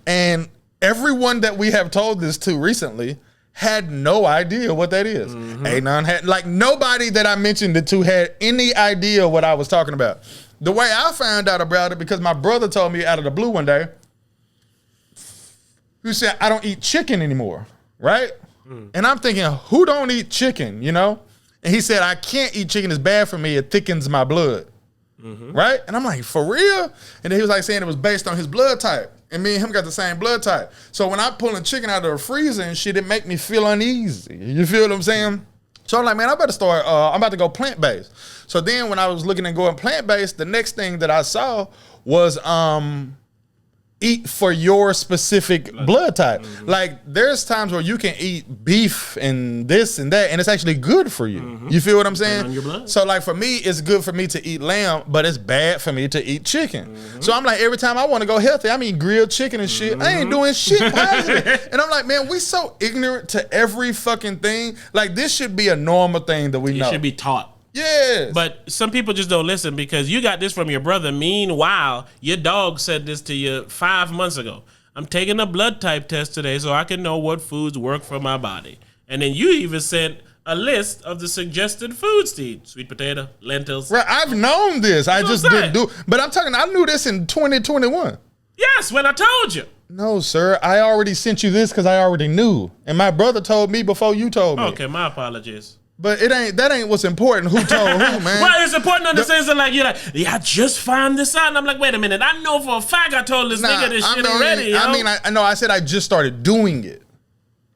Speaker 1: And everyone that we have told this to recently had no idea what that is. Ain't none had, like nobody that I mentioned it to had any idea what I was talking about. The way I found out about it, because my brother told me out of the blue one day, he said, I don't eat chicken anymore, right? And I'm thinking, who don't eat chicken, you know? And he said, I can't eat chicken, it's bad for me, it thickens my blood, right? And I'm like, for real? And then he was like saying it was based on his blood type. And me and him got the same blood type. So when I pull a chicken out of the freezer and shit, it make me feel uneasy. You feel what I'm saying? So I'm like, man, I better start, I'm about to go plant-based. So then when I was looking at going plant-based, the next thing that I saw was eat for your specific blood type. Like there's times where you can eat beef and this and that, and it's actually good for you. You feel what I'm saying?
Speaker 2: On your blood.
Speaker 1: So like for me, it's good for me to eat lamb, but it's bad for me to eat chicken. So I'm like, every time I want to go healthy, I'm eating grilled chicken and shit. I ain't doing shit positive. And I'm like, man, we so ignorant to every fucking thing. Like this should be a normal thing that we know.
Speaker 2: It should be taught.
Speaker 1: Yes.
Speaker 2: But some people just don't listen because you got this from your brother. Meanwhile, your dog said this to you 5 months ago. I'm taking a blood type test today so I can know what foods work for my body. And then you even sent a list of the suggested foods to eat. Sweet potato, lentils.
Speaker 1: Right, I've known this. I just didn't do. But I knew this in 2021.
Speaker 2: Yes, when I told you.
Speaker 1: No, sir. I already sent you this because I already knew. And my brother told me before you told me.
Speaker 2: Okay, my apologies.
Speaker 1: But that ain't what's important. Who told who, man?
Speaker 2: Well, it's important in the sense that like you're like, yeah, I just found this out. And I'm like, wait a minute. I know for a fact I told this nigga this shit already. Yo.
Speaker 1: I said I just started doing it.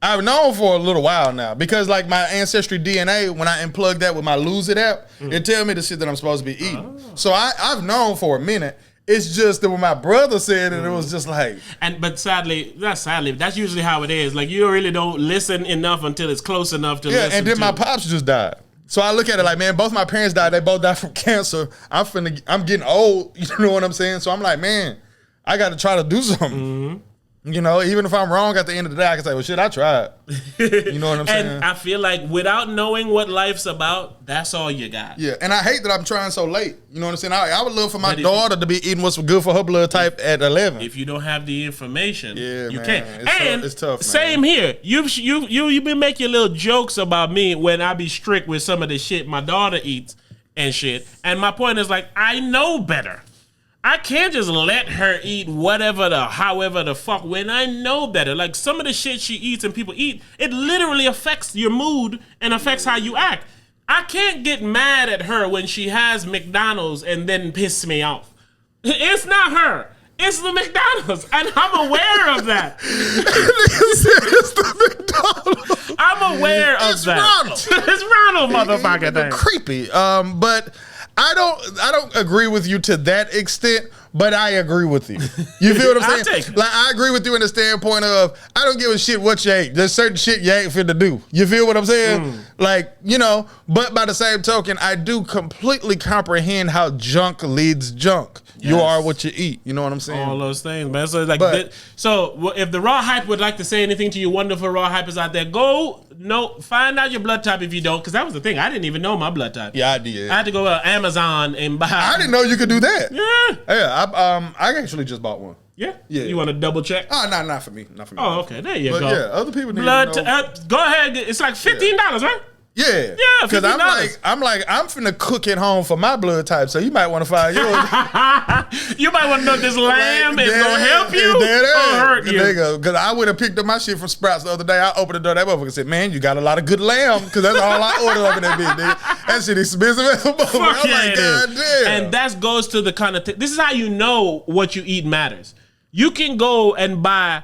Speaker 1: I've known for a little while now because like my Ancestry DNA, when I unplug that with my Lose It app, it tell me the shit that I'm supposed to be eating. So I've known for a minute. It's just that when my brother said it, it was just like.
Speaker 2: But sadly, that's usually how it is. Like you really don't listen enough until it's close enough to listen.
Speaker 1: And then my pops just died. So I look at it like, man, both my parents died. They both died from cancer. I'm getting old. You know what I'm saying? So I'm like, man, I got to try to do something. You know, even if I'm wrong at the end of the day, I can say, well, shit, I tried. You know what I'm saying?
Speaker 2: And I feel like without knowing what life's about, that's all you got.
Speaker 1: Yeah, and I hate that I'm trying so late. You know what I'm saying? I would love for my daughter to be eating what's good for her blood type at 11.
Speaker 2: If you don't have the information, you can't.
Speaker 1: It's tough, man.
Speaker 2: Same here. You've been making little jokes about me when I be strict with some of the shit my daughter eats and shit. And my point is like, I know better. I can't just let her eat however the fuck when I know better. Like some of the shit she eats and people eat, it literally affects your mood and affects how you act. I can't get mad at her when she has McDonald's and then piss me off. It's not her. It's the McDonald's. And I'm aware of that.
Speaker 1: It's the McDonald's.
Speaker 2: I'm aware of that.
Speaker 1: Ronald.
Speaker 2: It's Ronald, motherfucker thing.
Speaker 1: Creepy. But I don't agree with you to that extent, but I agree with you. You feel what I'm saying? Like I agree with you in the standpoint of I don't give a shit what you ate. There's certain shit you ain't fit to do. You feel what I'm saying? Like, you know, but by the same token, I do completely comprehend how junk leads junk. Yes. You are what you eat. You know what I'm saying?
Speaker 2: All those things, man. So like, if the Raw Hype would like to say anything to you wonderful Raw Hypers out there, find out your blood type if you don't, because that was the thing. I didn't even know my blood type.
Speaker 1: Yeah, I did.
Speaker 2: I had to go to Amazon and buy.
Speaker 1: I didn't know you could do that.
Speaker 2: Yeah.
Speaker 1: I actually just bought one.
Speaker 2: Yeah. You want to double check?
Speaker 1: Oh, not for me. Not for me.
Speaker 2: Oh, okay. There you go.
Speaker 1: Yeah, other people need to know.
Speaker 2: Go ahead. It's like $15, right?
Speaker 1: Yeah, because I'm finna cook at home for my blood type, so you might want to find yours.
Speaker 2: You might want to know this lamb is gonna help you or hurt you.
Speaker 1: There you go. Because I went and picked up my shit from Sprouts the other day. I opened the door, that motherfucker said, "Man, you got a lot of good lamb," because that's all I ordered up in that bitch. Nigga. That shit expensive as a motherfucker. I'm like, God damn.
Speaker 2: And that goes to the kind of this is how you know what you eat matters. You can go and buy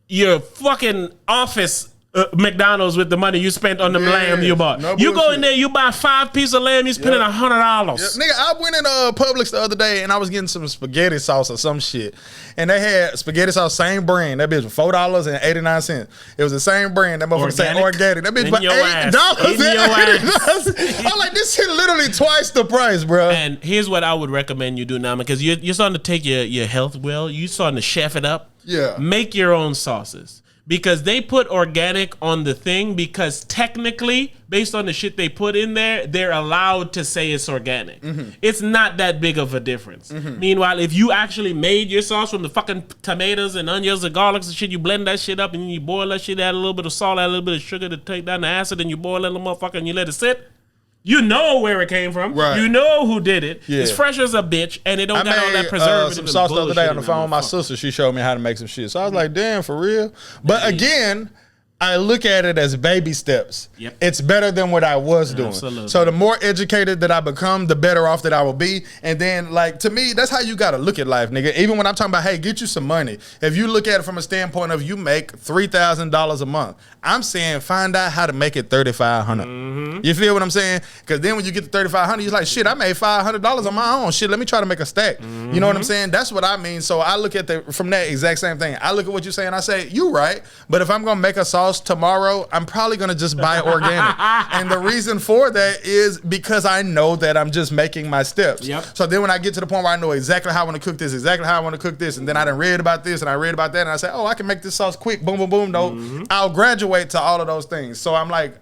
Speaker 2: your fucking office McDonald's with the money you spent on the lamb you bought. No you go in there, you buy 5 pieces of lamb, you spending $100.
Speaker 1: Nigga, I went in Publix the other day and I was getting some spaghetti sauce or some shit, and they had spaghetti sauce, same brand. That bitch was $4.89. It was the same brand. That motherfucker said organic. That bitch was $8. I'm like, this shit literally twice the price, bro.
Speaker 2: And here's what I would recommend you do now, because you're starting to take your health well. You're starting to chef it up.
Speaker 1: Yeah.
Speaker 2: Make your own sauces. Because they put organic on the thing, because technically, based on the shit they put in there, they're allowed to say it's organic. It's not that big of a difference. Meanwhile, if you actually made your sauce from the fucking tomatoes and onions and garlics and shit, you blend that shit up and you boil that shit, add a little bit of salt, add a little bit of sugar to take down the acid, and you boil that little motherfucker and you let it sit. You know where it came from. Right. You know who did it. Yeah. It's fresh as a bitch, and it don't got all that preservative.
Speaker 1: Some sauce the other day on the phone with my sister. She showed me how to make some shit. So I was like, damn, for real? But again, I look at it as baby steps.
Speaker 2: Yep.
Speaker 1: It's better than what I was doing.
Speaker 2: Absolutely.
Speaker 1: So the more educated that I become, the better off that I will be. And then, like, to me, that's how you got to look at life, nigga. Even when I'm talking about, hey, get you some money. If you look at it from a standpoint of you make $3,000 a month, I'm saying find out how to make it $3,500. You feel what I'm saying? Because then when you get to $3,500, you're like, shit, I made $500 on my own. Shit, let me try to make a stack. You know what I'm saying? That's what I mean. So I look at from that exact same thing. I look at what you're saying. I say, you right. But if I'm going to make a sauce tomorrow, I'm probably going to just buy organic. And the reason for that is because I know that I'm just making my steps.
Speaker 2: Yep.
Speaker 1: So then when I get to the point where I know exactly how I want to cook this, exactly how I want to cook this, and then I done read about this and I read about that, and I say, oh, I can make this sauce quick, boom, boom, boom. No, I'll graduate to all of those things. So I'm like,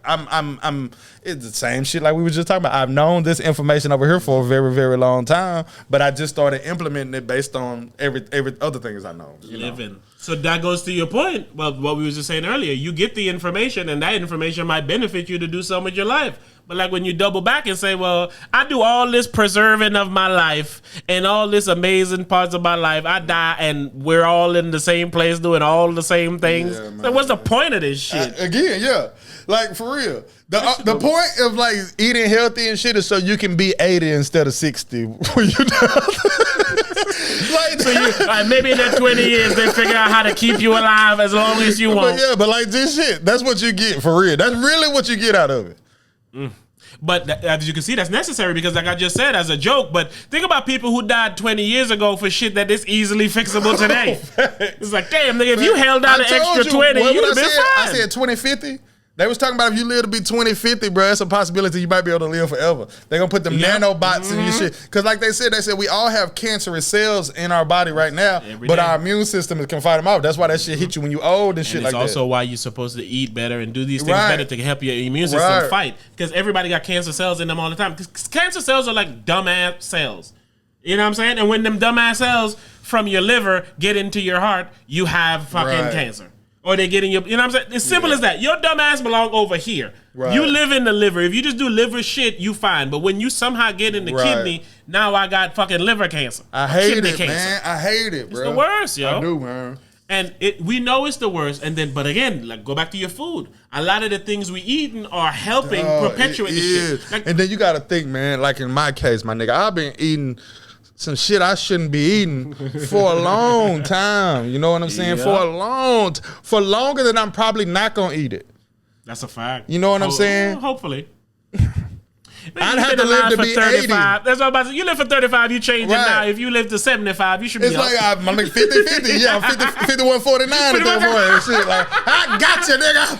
Speaker 1: it's the same shit like we were just talking about. I've known this information over here for a very, very long time, but I just started implementing it based on every other things I know.
Speaker 2: Living. So that goes to your point. Well, what we were just saying earlier, you get the information, and that information might benefit you to do something with your life. But like when you double back and say, well, I do all this preserving of my life and all this amazing parts of my life, I die and we're all in the same place doing all the same things. Yeah, so what's the point of this shit?
Speaker 1: Again, yeah. Like, for real. The point of, like, eating healthy and shit is so you can be 80 instead of 60 when you like,
Speaker 2: so maybe in that 20 years they figure out how to keep you alive as long as you want.
Speaker 1: But like this shit, that's what you get for real. That's really what you get out of it.
Speaker 2: But as you can see, that's necessary because, like I just said, as a joke. But think about people who died 20 years ago for shit that is easily fixable today. It's like, damn, nigga, if you held out an extra 20, you'd have been fine.
Speaker 1: I said 2050. They was talking about if you live to be 2050, bro, it's a possibility you might be able to live forever. They're going to put them nanobots in your shit. Because like they said we all have cancerous cells in our body right now, but our immune system can fight them off. That's why that shit hit you when you old and shit like that.
Speaker 2: It's also why you're supposed to eat better and do these things better to help your immune system fight. Because everybody got cancer cells in them all the time. Because cancer cells are like dumbass cells. You know what I'm saying? And when them dumbass cells from your liver get into your heart, you have fucking cancer. Or they get in your, you know what I'm saying? It's simple as that. Your dumb ass belong over here. Right. You live in the liver. If you just do liver shit, you fine. But when you somehow get in the kidney, now I got fucking liver cancer.
Speaker 1: I hate it, man. I hate it, bro.
Speaker 2: It's the worst, yo.
Speaker 1: I do, man.
Speaker 2: And we know it's the worst. And then, but again, like go back to your food. A lot of the things we eating are helping perpetuate this shit. Like,
Speaker 1: and then you got to think, man, like in my case, my nigga, I've been eating some shit I shouldn't be eating for a long time. You know what I'm saying? Yeah. For longer than I'm probably not gonna eat it.
Speaker 2: That's a fact.
Speaker 1: You know what I'm saying?
Speaker 2: Hopefully.
Speaker 1: I'd have to live to be
Speaker 2: 35.
Speaker 1: 80.
Speaker 2: That's what I'm about to say. You live for 35, you change it now. If you live to 75, you should be
Speaker 1: It's like I'm like 50-50. Yeah, I'm 51-49 at that point and shit. Like, I got you, nigga.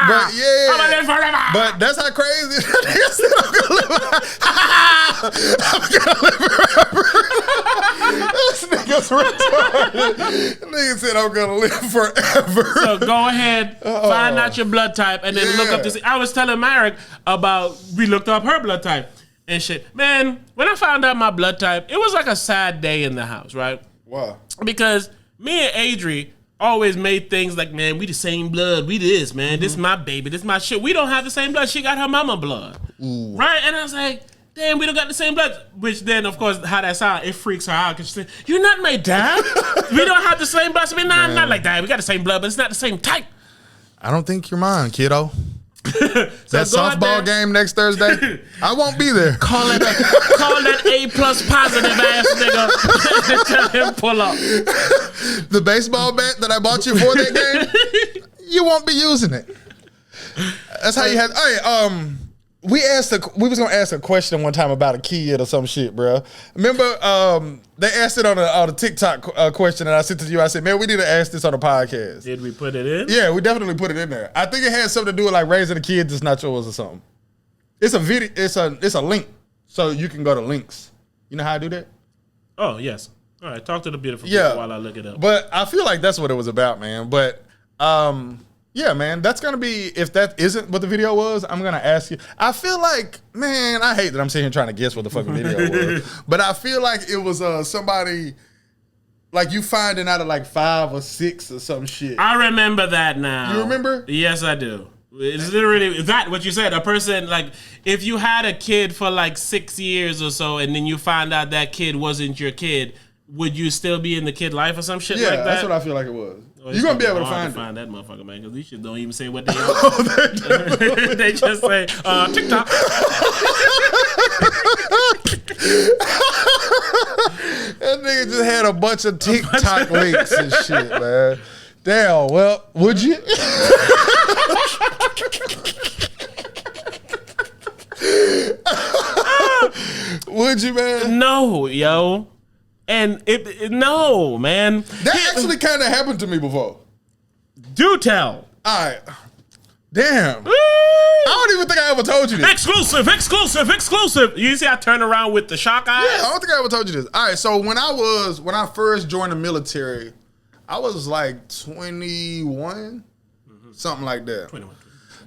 Speaker 1: But yeah.
Speaker 2: I'm gonna live forever.
Speaker 1: But that's how crazy. Nigga said I'm gonna live forever. This nigga's retarded. Nigga said I'm gonna live forever.
Speaker 2: So go ahead, find out your blood type, and then look up this. I was telling Marek about, we looked up her blood type and shit. Man, when I found out my blood type, it was like a sad day in the house, right?
Speaker 1: Why?
Speaker 2: Because me and Adri always made things like, man, we the same blood. We this, man. This is my baby. This is my shit. We don't have the same blood. She got her mama blood. Ooh. Right? And I was like, damn, we don't got the same blood. Which then, of course, how that sound, it freaks her out. Because she said, you're not my dad. We don't have the same blood. So I'm not like that. We got the same blood, but it's not the same type.
Speaker 1: I don't think you're mine, kiddo. That softball game next Thursday, I won't be there.
Speaker 2: Call that A+ positive ass nigga. Tell him pull up.
Speaker 1: The baseball bat that I bought you for that game, you won't be using it. That's how you had. Hey, we was gonna ask a question one time about a kid or some shit, bro. Remember, they asked it on a TikTok question, and I sent it to you. I said, man, we need to ask this on a podcast.
Speaker 2: Did we put it in?
Speaker 1: Yeah, we definitely put it in there. I think it had something to do with like raising a kid that's not yours or something. It's a video. It's a link, so you can go to links. You know how I do that?
Speaker 2: Oh yes. All right, talk to the beautiful people while I look it up.
Speaker 1: But I feel like that's what it was about, man. But yeah, man, that's going to be, if that isn't what the video was, I'm going to ask you. I feel like, man, I hate that I'm sitting here trying to guess what the fucking video was. But I feel like it was somebody, like you finding out at like 5 or 6 or some shit.
Speaker 2: I remember that now.
Speaker 1: You remember?
Speaker 2: Yes, I do. It's literally that what you said. A person, like, if you had a kid for like 6 years or so and then you find out that kid wasn't your kid, would you still be in the kid life or some shit like that?
Speaker 1: Yeah, that's what I feel like it was. You're gonna be able to find
Speaker 2: that motherfucker, man. Because these shit don't even say what they are. They just say TikTok.
Speaker 1: That nigga just had a bunch of TikTok links and shit, man. Damn. Well, would you? Would you, man?
Speaker 2: No, yo. And no, man.
Speaker 1: That actually kind of happened to me before.
Speaker 2: Do tell.
Speaker 1: All right. Damn. I don't even think I ever told you this.
Speaker 2: Exclusive. You see I turn around with the shock eyes?
Speaker 1: Yeah, I don't think I ever told you this. All right, so when I first joined the military, I was like 21, something like that. 21.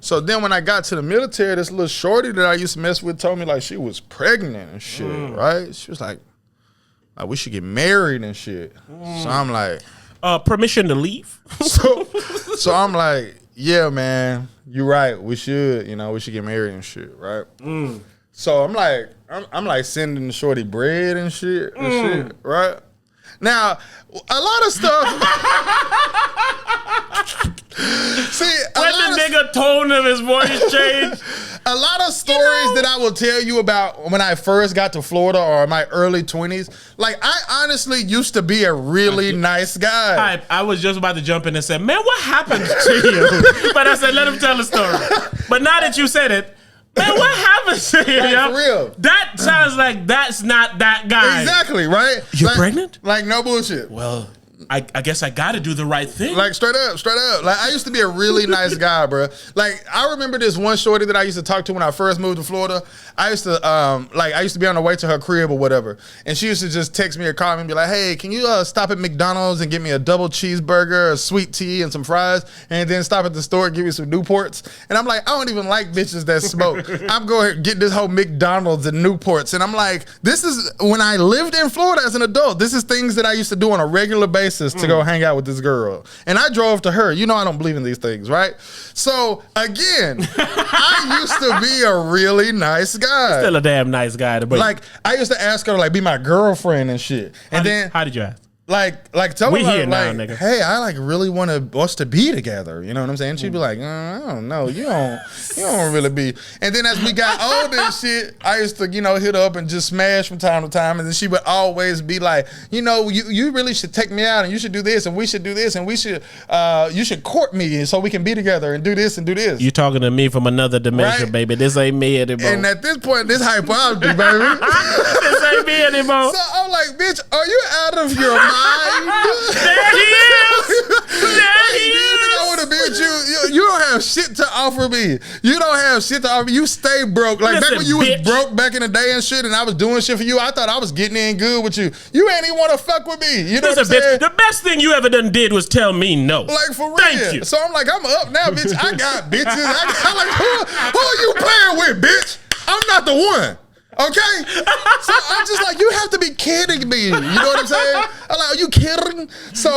Speaker 1: So then when I got to the military, this little shorty that I used to mess with told me like she was pregnant and shit, right? She was like, we should get married and shit. So I'm like,
Speaker 2: permission to leave?
Speaker 1: So I'm like, yeah, man, you're right. We should, we should get married and shit, right? So I'm like sending the shorty bread and shit, right? Now, a lot of stuff. See,
Speaker 2: when the nigga tone of his voice changed.
Speaker 1: A lot of stories that I will tell you about when I first got to Florida or my early 20s, like I honestly used to be a really nice guy.
Speaker 2: I was just about to jump in and say, man, what happened to you? But I said, let him tell the story. But now that you said it, man, what happened to you?
Speaker 1: Like, for real.
Speaker 2: That sounds like that's not that guy.
Speaker 1: Exactly, right?
Speaker 2: You're pregnant?
Speaker 1: Like, no bullshit.
Speaker 2: Well, I guess I got to do the right thing.
Speaker 1: Like, straight up. Like, I used to be a really nice guy, bro. Like, I remember this one shorty that I used to talk to when I first moved to Florida. I used to be on the way to her crib or whatever. And she used to just text me or call me and be like, hey, can you stop at McDonald's and get me a double cheeseburger, a sweet tea, and some fries? And then stop at the store and give me some Newports. And I'm like, I don't even like bitches that smoke. I'm going to get this whole McDonald's and Newports. And I'm like, this is, when I lived in Florida as an adult, this is things that I used to do on a regular basis to go hang out with this girl. And I drove to her. I don't believe in these things, right? So, again, I used to be a really nice guy.
Speaker 2: Still a damn nice guy.
Speaker 1: Like, I used to ask her to, like, be my girlfriend and shit. And
Speaker 2: how did you ask?
Speaker 1: Like tell
Speaker 2: we
Speaker 1: her,
Speaker 2: here now,
Speaker 1: like,
Speaker 2: nigga.
Speaker 1: Hey, I like really want us to be together. You know what I'm saying? She'd be like, I don't know, you don't really be. And then as we got older and shit, I used to, hit her up and just smash from time to time. And then she would always be like, you really should take me out and you should do this and we should do this and we should, you should court me so we can be together and do this and do this.
Speaker 2: You talking to me from another dimension, right? Baby. This ain't me anymore.
Speaker 1: And at this point, this hypeology, baby.
Speaker 2: This ain't me anymore.
Speaker 1: So I'm like, bitch, are you out of your mind?
Speaker 2: There he is. There he is.
Speaker 1: I want to be with you. You don't have shit to offer me. You don't have shit to offer me. You stay broke. Like, back when you was broke back in the day and shit, and I was doing shit for you, I thought I was getting in good with you. You ain't even want to fuck with me. You know what I'm saying?
Speaker 2: The best thing you ever done did was tell me no.
Speaker 1: Like, for real.
Speaker 2: Thank you.
Speaker 1: So I'm like, I'm up now, bitch. I got bitches. I'm like, who are you playing with, bitch? I'm not the one. Okay? So I'm just like, you have to be kidding me. You know what I'm saying? I'm like, are you kidding? So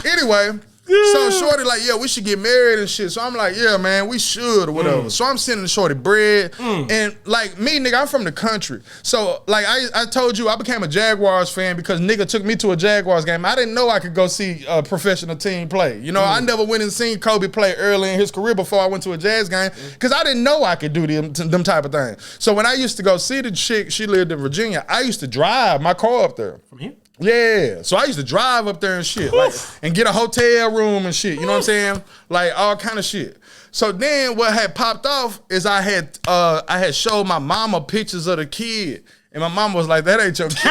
Speaker 1: anyway, so shorty like, yeah, we should get married and shit. So I'm like, yeah, man, we should or whatever. So I'm sending shorty bread. And like me, nigga, I'm from the country. So like I told you, I became a Jaguars fan because nigga took me to a Jaguars game. I didn't know I could go see a professional team play. I never went and seen Kobe play early in his career before I went to a Jazz game because I didn't know I could do them type of things. So when I used to go see the chick, she lived in Virginia, I used to drive my car up there.
Speaker 2: From here?
Speaker 1: Yeah, so I used to drive up there and shit, like, and get a hotel room and shit. You know what I'm saying? Like all kind of shit. So then, what had popped off is I had showed my mama pictures of the kid, and my mama was like, "That ain't your
Speaker 2: kid."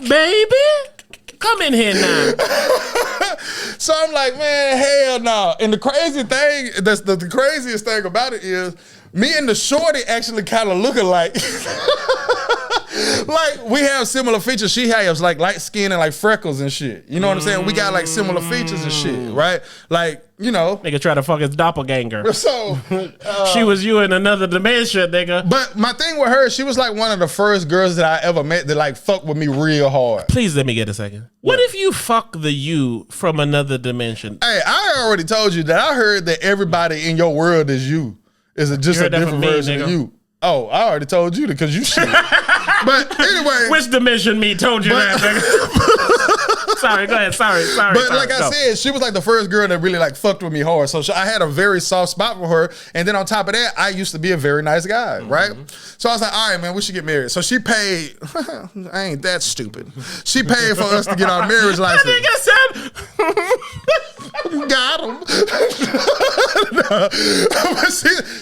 Speaker 2: Baby, come in here now.
Speaker 1: So I'm like, man, hell no. And the crazy thing, the craziest thing about it is, me and the shorty actually kind of look alike. Like, we have similar features. She has like light skin and like freckles and shit. You know what I'm saying? We got like similar features and shit, right? Like,
Speaker 2: Nigga try to fuck his doppelganger.
Speaker 1: So
Speaker 2: she was you in another dimension, nigga.
Speaker 1: But my thing with her, she was like one of the first girls that I ever met that like fuck with me real hard.
Speaker 2: Please let me get a second. What if you fuck the you from another dimension?
Speaker 1: Hey, I already told you that I heard that everybody in your world is you. Is just a different version of you. Oh, I already told you because you shit. But anyway.
Speaker 2: Which dimension me told you that, nigga? Sorry, go ahead. Sorry.
Speaker 1: But like I said, she was like the first girl that really like fucked with me hard. So I had a very soft spot for her. And then on top of that, I used to be a very nice guy, right? So I was like, all right, man, we should get married. So she paid, I ain't that stupid. She paid for us to get our marriage license.
Speaker 2: That nigga said,
Speaker 1: got him.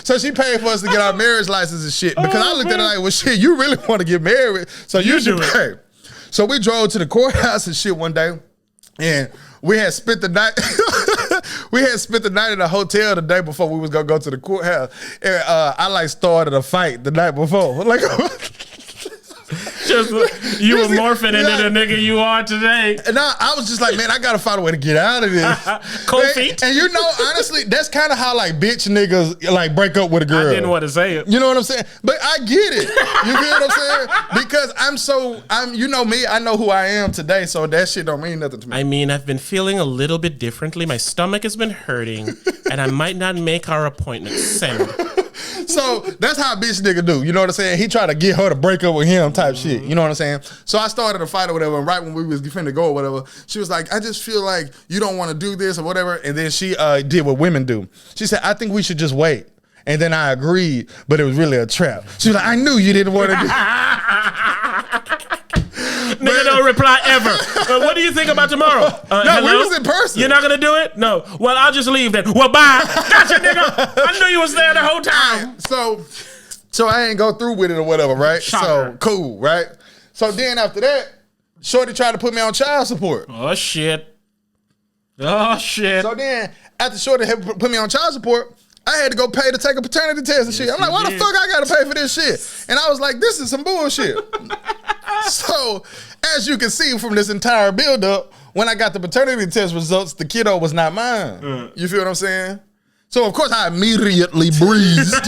Speaker 1: So she paid for us to get our marriage license and shit. Because I looked at her like, well, shit, you really want to get married, so you should pay. So we drove to the courthouse and shit one day, and we had spent the night. We had spent the night in a hotel the day before we was gonna go to the courthouse. And I like started a fight the night before. Like,
Speaker 2: just you were morphing into the nigga you are today.
Speaker 1: And I was just like, man, I gotta find a way to get out of this.
Speaker 2: Cold feet.
Speaker 1: And you know, honestly, that's kind of how like bitch niggas like break up with a girl.
Speaker 2: I didn't want to say it.
Speaker 1: You know what I'm saying? But I get it. You feel what I'm saying? Because I'm you know me, I know who I am today, so that shit don't mean nothing to me.
Speaker 2: I mean, I've been feeling a little bit differently. My stomach has been hurting, and I might not make our appointment. Send.
Speaker 1: So that's how a bitch nigga do. You know what I'm saying? He tried to get her to break up with him type shit. You know what I'm saying? So I started a fight or whatever, and right when we was finna go or whatever, she was like, I just feel like you don't want to do this or whatever. And then she did what women do. She said, I think we should just wait. And then I agreed, but it was really a trap. She was like, I knew you didn't want to do
Speaker 2: Nigga don't reply ever. What do you think about tomorrow?
Speaker 1: No,
Speaker 2: hello?
Speaker 1: we was in person.
Speaker 2: You're not gonna do it? No. Well, I'll just leave then. Well, bye. Gotcha, nigga. I knew you was there the whole time.
Speaker 1: So I ain't go through with it or whatever, right?
Speaker 2: Shocker.
Speaker 1: So cool, right? So then after that, Shorty tried to put me on child support.
Speaker 2: Oh shit. So
Speaker 1: then after Shorty had put me on child support, I had to go pay to take a paternity test and shit. I'm like, why the fuck I gotta pay for this shit? And I was like, this is some bullshit. So, as you can see from this entire buildup, when I got the paternity test results, the kiddo was not mine. You feel what I'm saying? So, of course, I immediately breezed.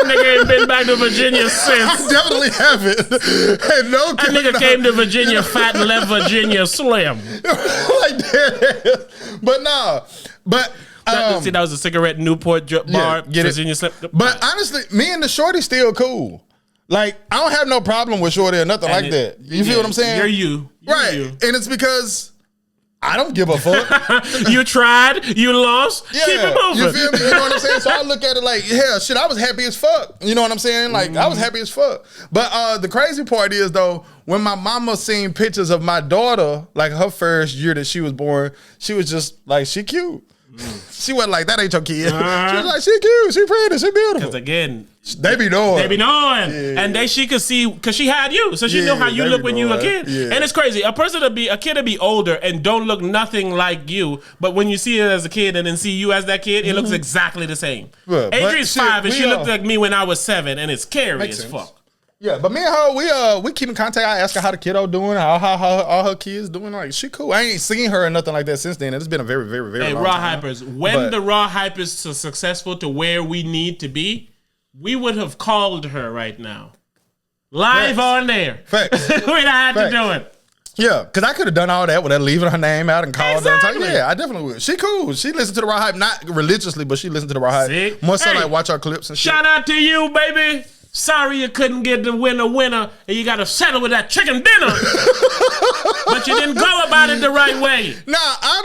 Speaker 2: Nigga ain't been back to Virginia since.
Speaker 1: I definitely haven't. And no,
Speaker 2: that nigga came to Virginia fat and left Virginia slim.
Speaker 1: Like that. But nah. But
Speaker 2: see, that was a cigarette Newport bar.
Speaker 1: Get
Speaker 2: Virginia
Speaker 1: it.
Speaker 2: slim.
Speaker 1: But honestly, me and the Shorty still cool. Like, I don't have no problem with Shorty or nothing like that. You feel what I'm saying?
Speaker 2: You're you.
Speaker 1: Right.
Speaker 2: You.
Speaker 1: And it's because I don't give a fuck.
Speaker 2: You tried, you lost,
Speaker 1: Yeah,
Speaker 2: keep it moving.
Speaker 1: you feel me? You know what I'm saying? So I look at it like, yeah, shit, I was happy as fuck. You know what I'm saying? Like, I was happy as fuck. But the crazy part is, though, when my mama seen pictures of my daughter, like her first year that she was born, she was just like, she cute. She wasn't like, that ain't your kid. She was like, she cute, she pretty, she beautiful.
Speaker 2: Because again,
Speaker 1: they be knowing.
Speaker 2: Yeah. And she could see, because she had you. So she knew how you look when you were a kid.
Speaker 1: Yeah.
Speaker 2: And it's crazy. A kid to be older and don't look nothing like you, but when you see it as a kid and then see you as that kid, it looks exactly the same.
Speaker 1: Yeah,
Speaker 2: Adrian's 5 and she looked like me when I was 7, and it's scary as fuck.
Speaker 1: Yeah, but me and her, we keep in contact. I ask her how the kiddo doing, how all her kids doing. Like, she cool. I ain't seen her or nothing like that since then. It's been a very, very, very long time.
Speaker 2: Hypers, when the Raw Hype is so successful to where we need to be, we would have called her right now. Live on there.
Speaker 1: Facts.
Speaker 2: We'd have had to do it.
Speaker 1: Yeah, because I could have done all that without leaving her name out and called
Speaker 2: Exactly.
Speaker 1: her. Yeah, I definitely would. She cool. She listens to the Raw Hype, not religiously, but she listens to the Raw Hype. More so like watch our clips and shit.
Speaker 2: Shout out to you, baby. Sorry you couldn't get the winner, and you got to settle with that chicken dinner. But you didn't go about it the right way.
Speaker 1: Nah, I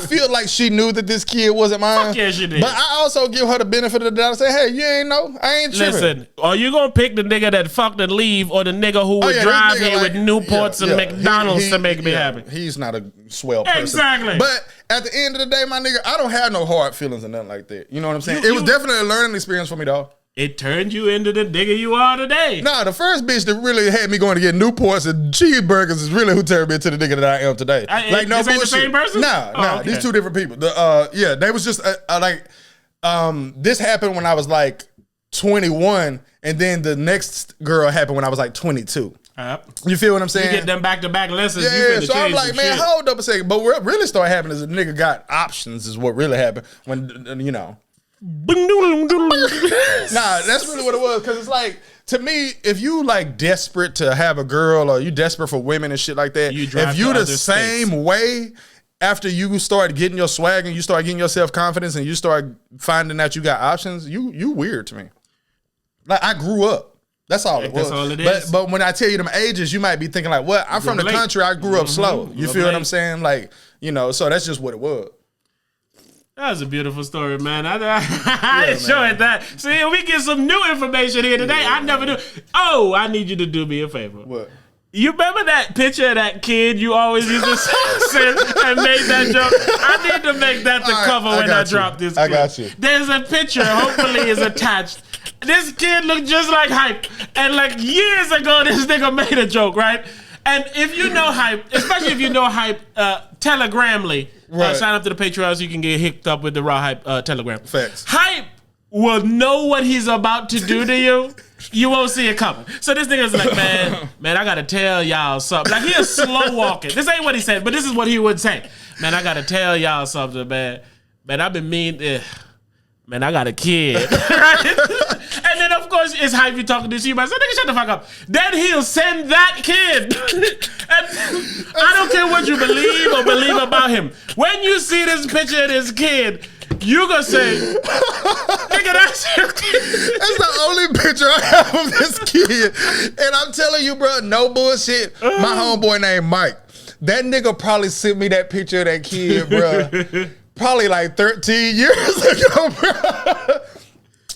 Speaker 1: feel like she knew that this kid wasn't mine.
Speaker 2: Fuck yeah, she did.
Speaker 1: But I also give her the benefit of the doubt and say, hey, you ain't know. I ain't tripping.
Speaker 2: Listen, are you going to pick the nigga that fucked and leave or the nigga who would drive here with Newports and McDonald's to make me happy?
Speaker 1: He's not a swell person.
Speaker 2: Exactly.
Speaker 1: But at the end of the day, my nigga, I don't have no hard feelings or nothing like that. You know what I'm saying? It was definitely a learning experience for me, dog.
Speaker 2: It turned you into the nigga you are today.
Speaker 1: Nah, the first bitch that really had me going to get Newports and cheeseburgers is really who turned me into the nigga that I am today. Like, no
Speaker 2: this ain't
Speaker 1: bullshit.
Speaker 2: the same person?
Speaker 1: Nah,
Speaker 2: okay.
Speaker 1: These two different people. They was just this happened when I was like 21, and then the next girl happened when I was like 22. You feel what I'm saying?
Speaker 2: You get them back-to-back lessons.
Speaker 1: Yeah, so I'm like, man, hold up a second. But what really started happening is a nigga got options is what really happened when, you know. Nah, that's really what it was. Because it's like, to me, if you like desperate to have a girl or you desperate for women and shit like that, if you the same way after you start getting your swag and you start getting your self-confidence and you start finding that you got options, you weird to me. Like, I grew up. That's all it was.
Speaker 2: That's all it is.
Speaker 1: But when I tell you them ages, you might be thinking like, what? I'm from the country. I grew up slow. You feel what I'm saying? Like, you know, so that's just what it was.
Speaker 2: That was a beautiful story, man. I enjoyed that. See, we get some new information here today. I never knew. Oh, I need you to do me a favor.
Speaker 1: What?
Speaker 2: You remember that picture of that kid you always used to send and made that joke? I need to make that the cover when I drop this clip.
Speaker 1: I got you.
Speaker 2: There's a picture, hopefully is attached. This kid looked just like Hype. And like years ago, this nigga made a joke, right? And if you know Hype, especially if you know Hype, Telegramly, sign up to the Patreon so you can get hooked up with the RawHype Telegram.
Speaker 1: Facts.
Speaker 2: Hype will know what he's about to do to you. You won't see it coming. So this nigga's like, man, I gotta tell y'all something. Like, he is slow walking. This ain't what he said, but this is what he would say. Man, I gotta tell y'all something, man. Man, I've been mean. Man, I got a kid. Right? And then, of course, it's Hype you talking to you. But I said, nigga, shut the fuck up. Then he'll send that kid. And I don't care what you believe or believe about him. When you see this picture of this kid, you gonna say, nigga, that's your kid.
Speaker 1: That's the only picture I have of this kid. And I'm telling you, bro, no bullshit. My homeboy named Mike. That nigga probably sent me that picture of that kid, bro. Probably like 13 years ago, bro.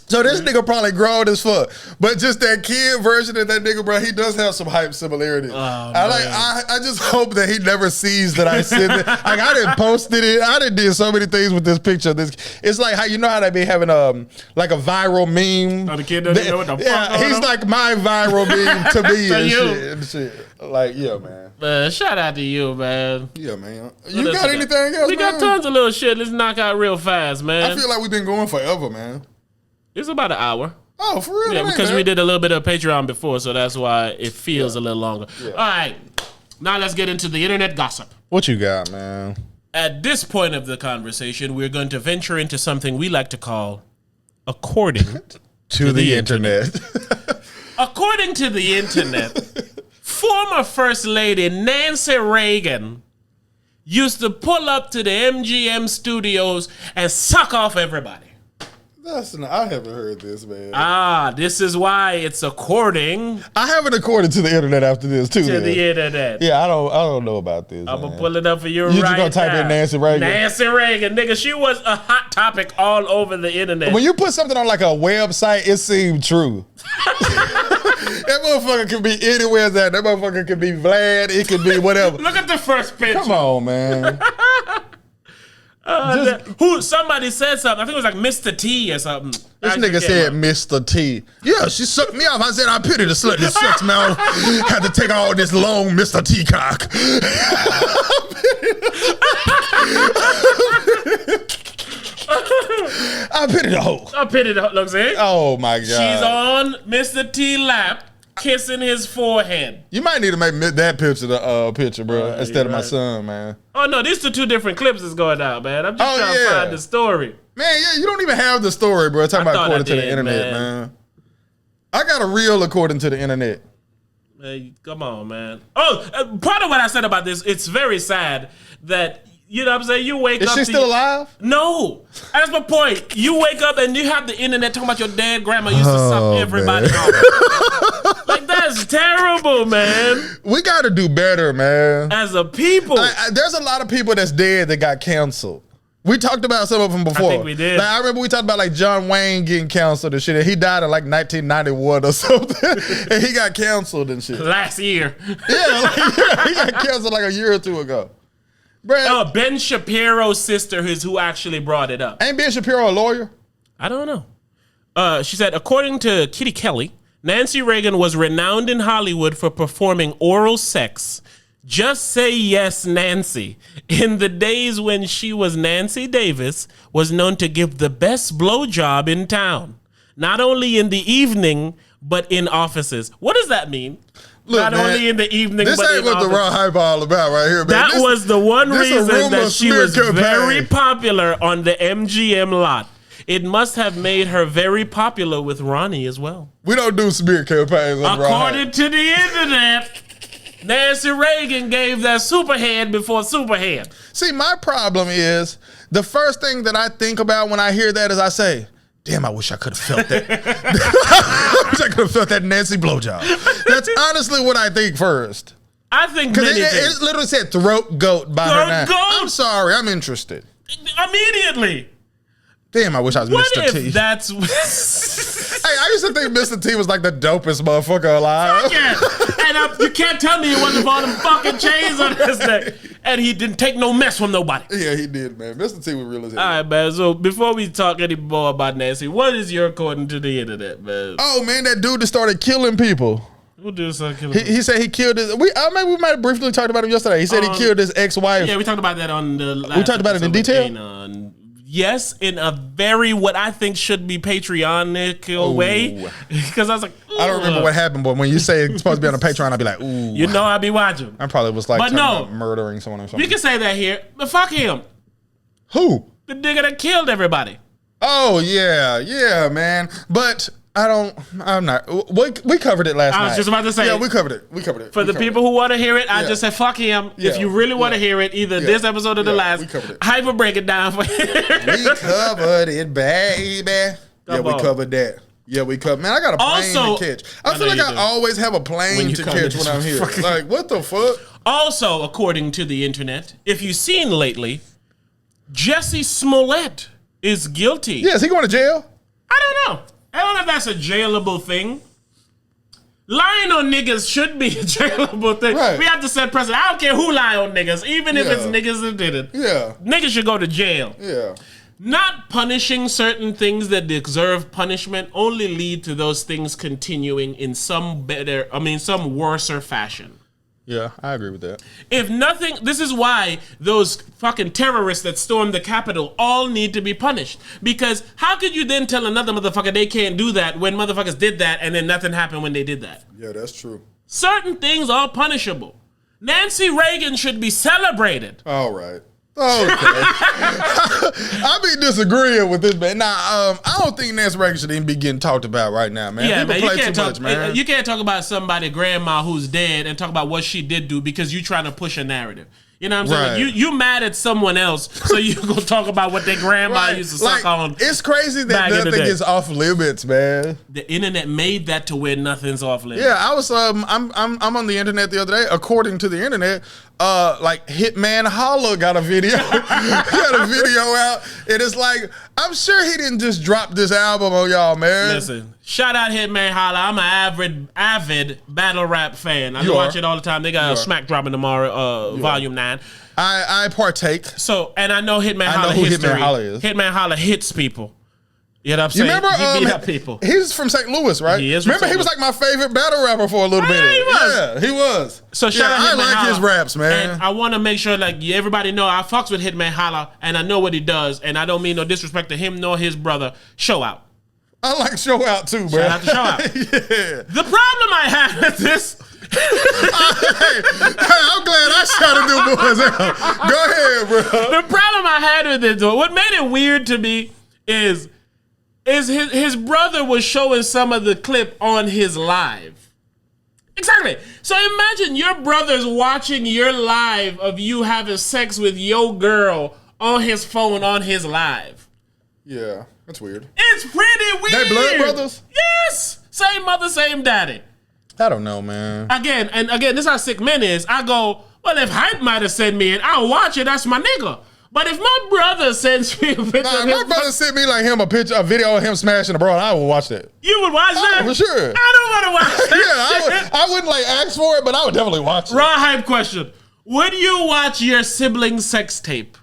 Speaker 1: So this nigga probably grown as fuck. But just that kid version of that nigga, bro, he does have some Hype similarities. I just hope that he never sees that I sent it. Like, I done posted it. I done did so many things with this picture. It's like how, you know how they be having like a viral meme.
Speaker 2: Oh, the kid doesn't know what the fuck.
Speaker 1: He's like my viral meme to me and shit. Like, yeah, man.
Speaker 2: Shout out to you, man.
Speaker 1: Yeah, man. You got anything else,
Speaker 2: We got tons of little shit. Let's knock out real fast, man.
Speaker 1: I feel like we've been going forever, man.
Speaker 2: It's about an hour.
Speaker 1: Oh, for real?
Speaker 2: Yeah, because we did a little bit of Patreon before, so that's why it feels a little longer. Yeah. All right. Now let's get into the internet gossip.
Speaker 1: What you got, man?
Speaker 2: At this point of the conversation, we're going to venture into something we like to call according
Speaker 1: to the internet.
Speaker 2: According to the internet, former First Lady Nancy Reagan used to pull up to the MGM studios and suck off everybody.
Speaker 1: I haven't heard this, man.
Speaker 2: This is why it's according.
Speaker 1: I haven't according to the internet after this too.
Speaker 2: To the internet.
Speaker 1: Yeah, I don't know about this.
Speaker 2: I'm gonna pull it up for you
Speaker 1: right now. You just gonna type in Nancy Reagan?
Speaker 2: Nancy Reagan, nigga, she was a hot topic all over the internet.
Speaker 1: When you put something on like a website, it seemed true. That motherfucker could be anywhere. That motherfucker could be Vlad. It could be whatever.
Speaker 2: Look at the first picture.
Speaker 1: Come on, man.
Speaker 2: Somebody said something. I think it was like Mr. T or something.
Speaker 1: This nigga said Mr. T. Yeah, she sucked me off. I said, I pity the slut that sucks me off. Had to take all this long Mr. T cock. I pity the hoe.
Speaker 2: I pity the hoe. Look, see?
Speaker 1: Oh, my God.
Speaker 2: She's on Mr. T lap, kissing his forehead.
Speaker 1: You might need to make that picture the picture, bro, instead of my son, man.
Speaker 2: Oh, no, these are two different clips that's going out, man. I'm just trying to find the story.
Speaker 1: Man, yeah, you don't even have the story, bro. Talking about according to the internet, man. I got a reel according to the internet.
Speaker 2: Hey, come on, man. Oh, part of what I said about this, it's very sad that, you know what I'm saying, you wake up.
Speaker 1: Is she still alive?
Speaker 2: No. That's my point. You wake up and you have the internet talking about your dead grandma used to suck everybody off. Like, that's terrible, man.
Speaker 1: We got to do better, man.
Speaker 2: As a people.
Speaker 1: There's a lot of people that's dead that got canceled. We talked about some of them before.
Speaker 2: I think we did.
Speaker 1: Like, I remember we talked about like John Wayne getting canceled and shit. And he died in like 1991 or something. And he got canceled and shit.
Speaker 2: Last year.
Speaker 1: Yeah, he got canceled like a year or two ago.
Speaker 2: Ben Shapiro's sister is who actually brought it up.
Speaker 1: Ain't Ben Shapiro a lawyer?
Speaker 2: I don't know. She said, according to Kitty Kelly, Nancy Reagan was renowned in Hollywood for performing oral sex. Just say yes, Nancy. In the days when she was Nancy Davis, was known to give the best blowjob in town. Not only in the evening, but in offices. What does that mean? Look, not man, only in the evening, but in
Speaker 1: this ain't what the RawHype all about right here, man.
Speaker 2: That was the one reason that she was very popular on the MGM lot. It must have made her very popular with Ronnie as well.
Speaker 1: We don't do smear campaigns on
Speaker 2: According to the internet. Nancy Reagan gave that superhead before superhead.
Speaker 1: See, my problem is the first thing that I think about when I hear that is I say, damn, I wish I could have felt that. I wish I could have felt that Nancy blowjob. That's honestly what I think first.
Speaker 2: I think
Speaker 1: because it literally said throat goat by her name. I'm sorry, I'm interested.
Speaker 2: Immediately.
Speaker 1: Damn, I wish I was
Speaker 2: what
Speaker 1: Mr.
Speaker 2: if
Speaker 1: T.
Speaker 2: That's
Speaker 1: Hey, I used to think Mr. T was like the dopest motherfucker alive.
Speaker 2: Yeah. And you can't tell me it wasn't for all them fucking chains on his neck. And he didn't take no mess from nobody.
Speaker 1: Yeah, he did, man. Mr. T was real as hell.
Speaker 2: All right, man. So before we talk any more about Nancy, what is your according to the internet, man?
Speaker 1: Oh, man, that dude that started killing people.
Speaker 2: Who did start killing people?
Speaker 1: He said he killed his... we might have briefly talked about him yesterday. He said he killed his ex-wife.
Speaker 2: Yeah, we talked about that on the last
Speaker 1: We talked about it in detail?
Speaker 2: Yes, in a very what I think should be patriotic way. Because I was like,
Speaker 1: I don't remember what happened, but when you say it's supposed to be on a Patreon, I'd be like, ooh.
Speaker 2: You know I'd be watching.
Speaker 1: I probably was like
Speaker 2: but no,
Speaker 1: about murdering someone or something.
Speaker 2: We can say that here, but fuck him.
Speaker 1: Who?
Speaker 2: The nigga that killed everybody.
Speaker 1: Oh, yeah, man. But... I'm not. We covered it last night.
Speaker 2: I was just about to say.
Speaker 1: Yeah, we covered it.
Speaker 2: For the people who want to hear it, I just said, fuck him. If you really want to hear it, either this episode or the last, we covered it. Hype will break it down for you.
Speaker 1: We covered it, baby. We covered that. Yeah, we covered. Man, I got a plane to catch. I feel like I always have a plane to catch when I'm here. Like, what the fuck?
Speaker 2: Also, according to the internet, if you've seen lately, Jussie Smollett is guilty.
Speaker 1: Yeah, is he going to jail?
Speaker 2: I don't know. I don't know if that's a jailable thing. Lying on niggas should be a jailable thing. Right. We have to set precedent. I don't care who lie on niggas, even if it's niggas that did it. Yeah. Niggas should go to jail. Yeah. Not punishing certain things that deserve punishment only lead to those things continuing in some worser fashion.
Speaker 1: Yeah, I agree with that.
Speaker 2: If nothing, this is why those fucking terrorists that stormed the Capitol all need to be punished. Because how could you then tell another motherfucker they can't do that when motherfuckers did that and then nothing happened when they did that?
Speaker 1: Yeah, that's true.
Speaker 2: Certain things are punishable. Nancy Reagan should be celebrated.
Speaker 1: All right. Okay. I be disagreeing with this, man. Nah, I don't think Nancy Reagan should even be getting talked about right now, man.
Speaker 2: Yeah,
Speaker 1: People
Speaker 2: man,
Speaker 1: play too much, man.
Speaker 2: You can't talk about somebody grandma who's dead and talk about what she did do because you're trying to push a narrative. You know what I'm saying? Like, you mad at someone else, so you gonna talk about what their grandma used to suck on.
Speaker 1: It's crazy that nothing is off limits, man.
Speaker 2: The internet made that to where nothing's off limits.
Speaker 1: Yeah, I was I'm on the internet the other day. According to the internet, like Hitman Holla got a video. He got a video out, and it's like I'm sure he didn't just drop this album on y'all, man.
Speaker 2: Listen, shout out Hitman Holla. I'm an avid battle rap fan. I watch it all the time. They got a Smack dropping tomorrow, Volume 9.
Speaker 1: I partake.
Speaker 2: So, and I know Hitman Holla.
Speaker 1: I know who Hitman Holla is.
Speaker 2: Hitman Holla hits people. You know what I'm saying?
Speaker 1: You remember,
Speaker 2: he beat up people.
Speaker 1: He's from St. Louis, right?
Speaker 2: He is.
Speaker 1: Remember, he was like my favorite battle rapper for a little bit.
Speaker 2: He was.
Speaker 1: Yeah, he was.
Speaker 2: So shout out Hitman
Speaker 1: I like his raps, man.
Speaker 2: And I want to make sure, like, everybody know I fucks with Hitman Holla, and I know what he does, and I don't mean no disrespect to him nor his brother. Show out.
Speaker 1: I like Show Out too, bro.
Speaker 2: Shout out to Show Out.
Speaker 1: Yeah.
Speaker 2: The problem I have with this.
Speaker 1: I'm glad I shouted them boys out. Go ahead, bro.
Speaker 2: The problem I had with it, though, what made it weird to me is his brother was showing some of the clip on his live. Exactly. So imagine your brother's watching your live of you having sex with your girl on his phone on his live.
Speaker 1: Yeah, that's weird.
Speaker 2: It's pretty weird.
Speaker 1: They blood brothers?
Speaker 2: Yes. Same mother, same daddy.
Speaker 1: I don't know, man.
Speaker 2: Again, this is how sick men is. I go, well, if Hype might have sent me it, I'll watch it. That's my nigga. But if my brother sends me a picture of
Speaker 1: my brother sent me like a video of him smashing a bro, and I would watch that.
Speaker 2: You would watch that?
Speaker 1: For sure.
Speaker 2: I don't want to watch
Speaker 1: Yeah,
Speaker 2: that.
Speaker 1: I wouldn't like ask for it, but I would definitely watch it.
Speaker 2: Raw Hype question. Would you watch your sibling's sex tape?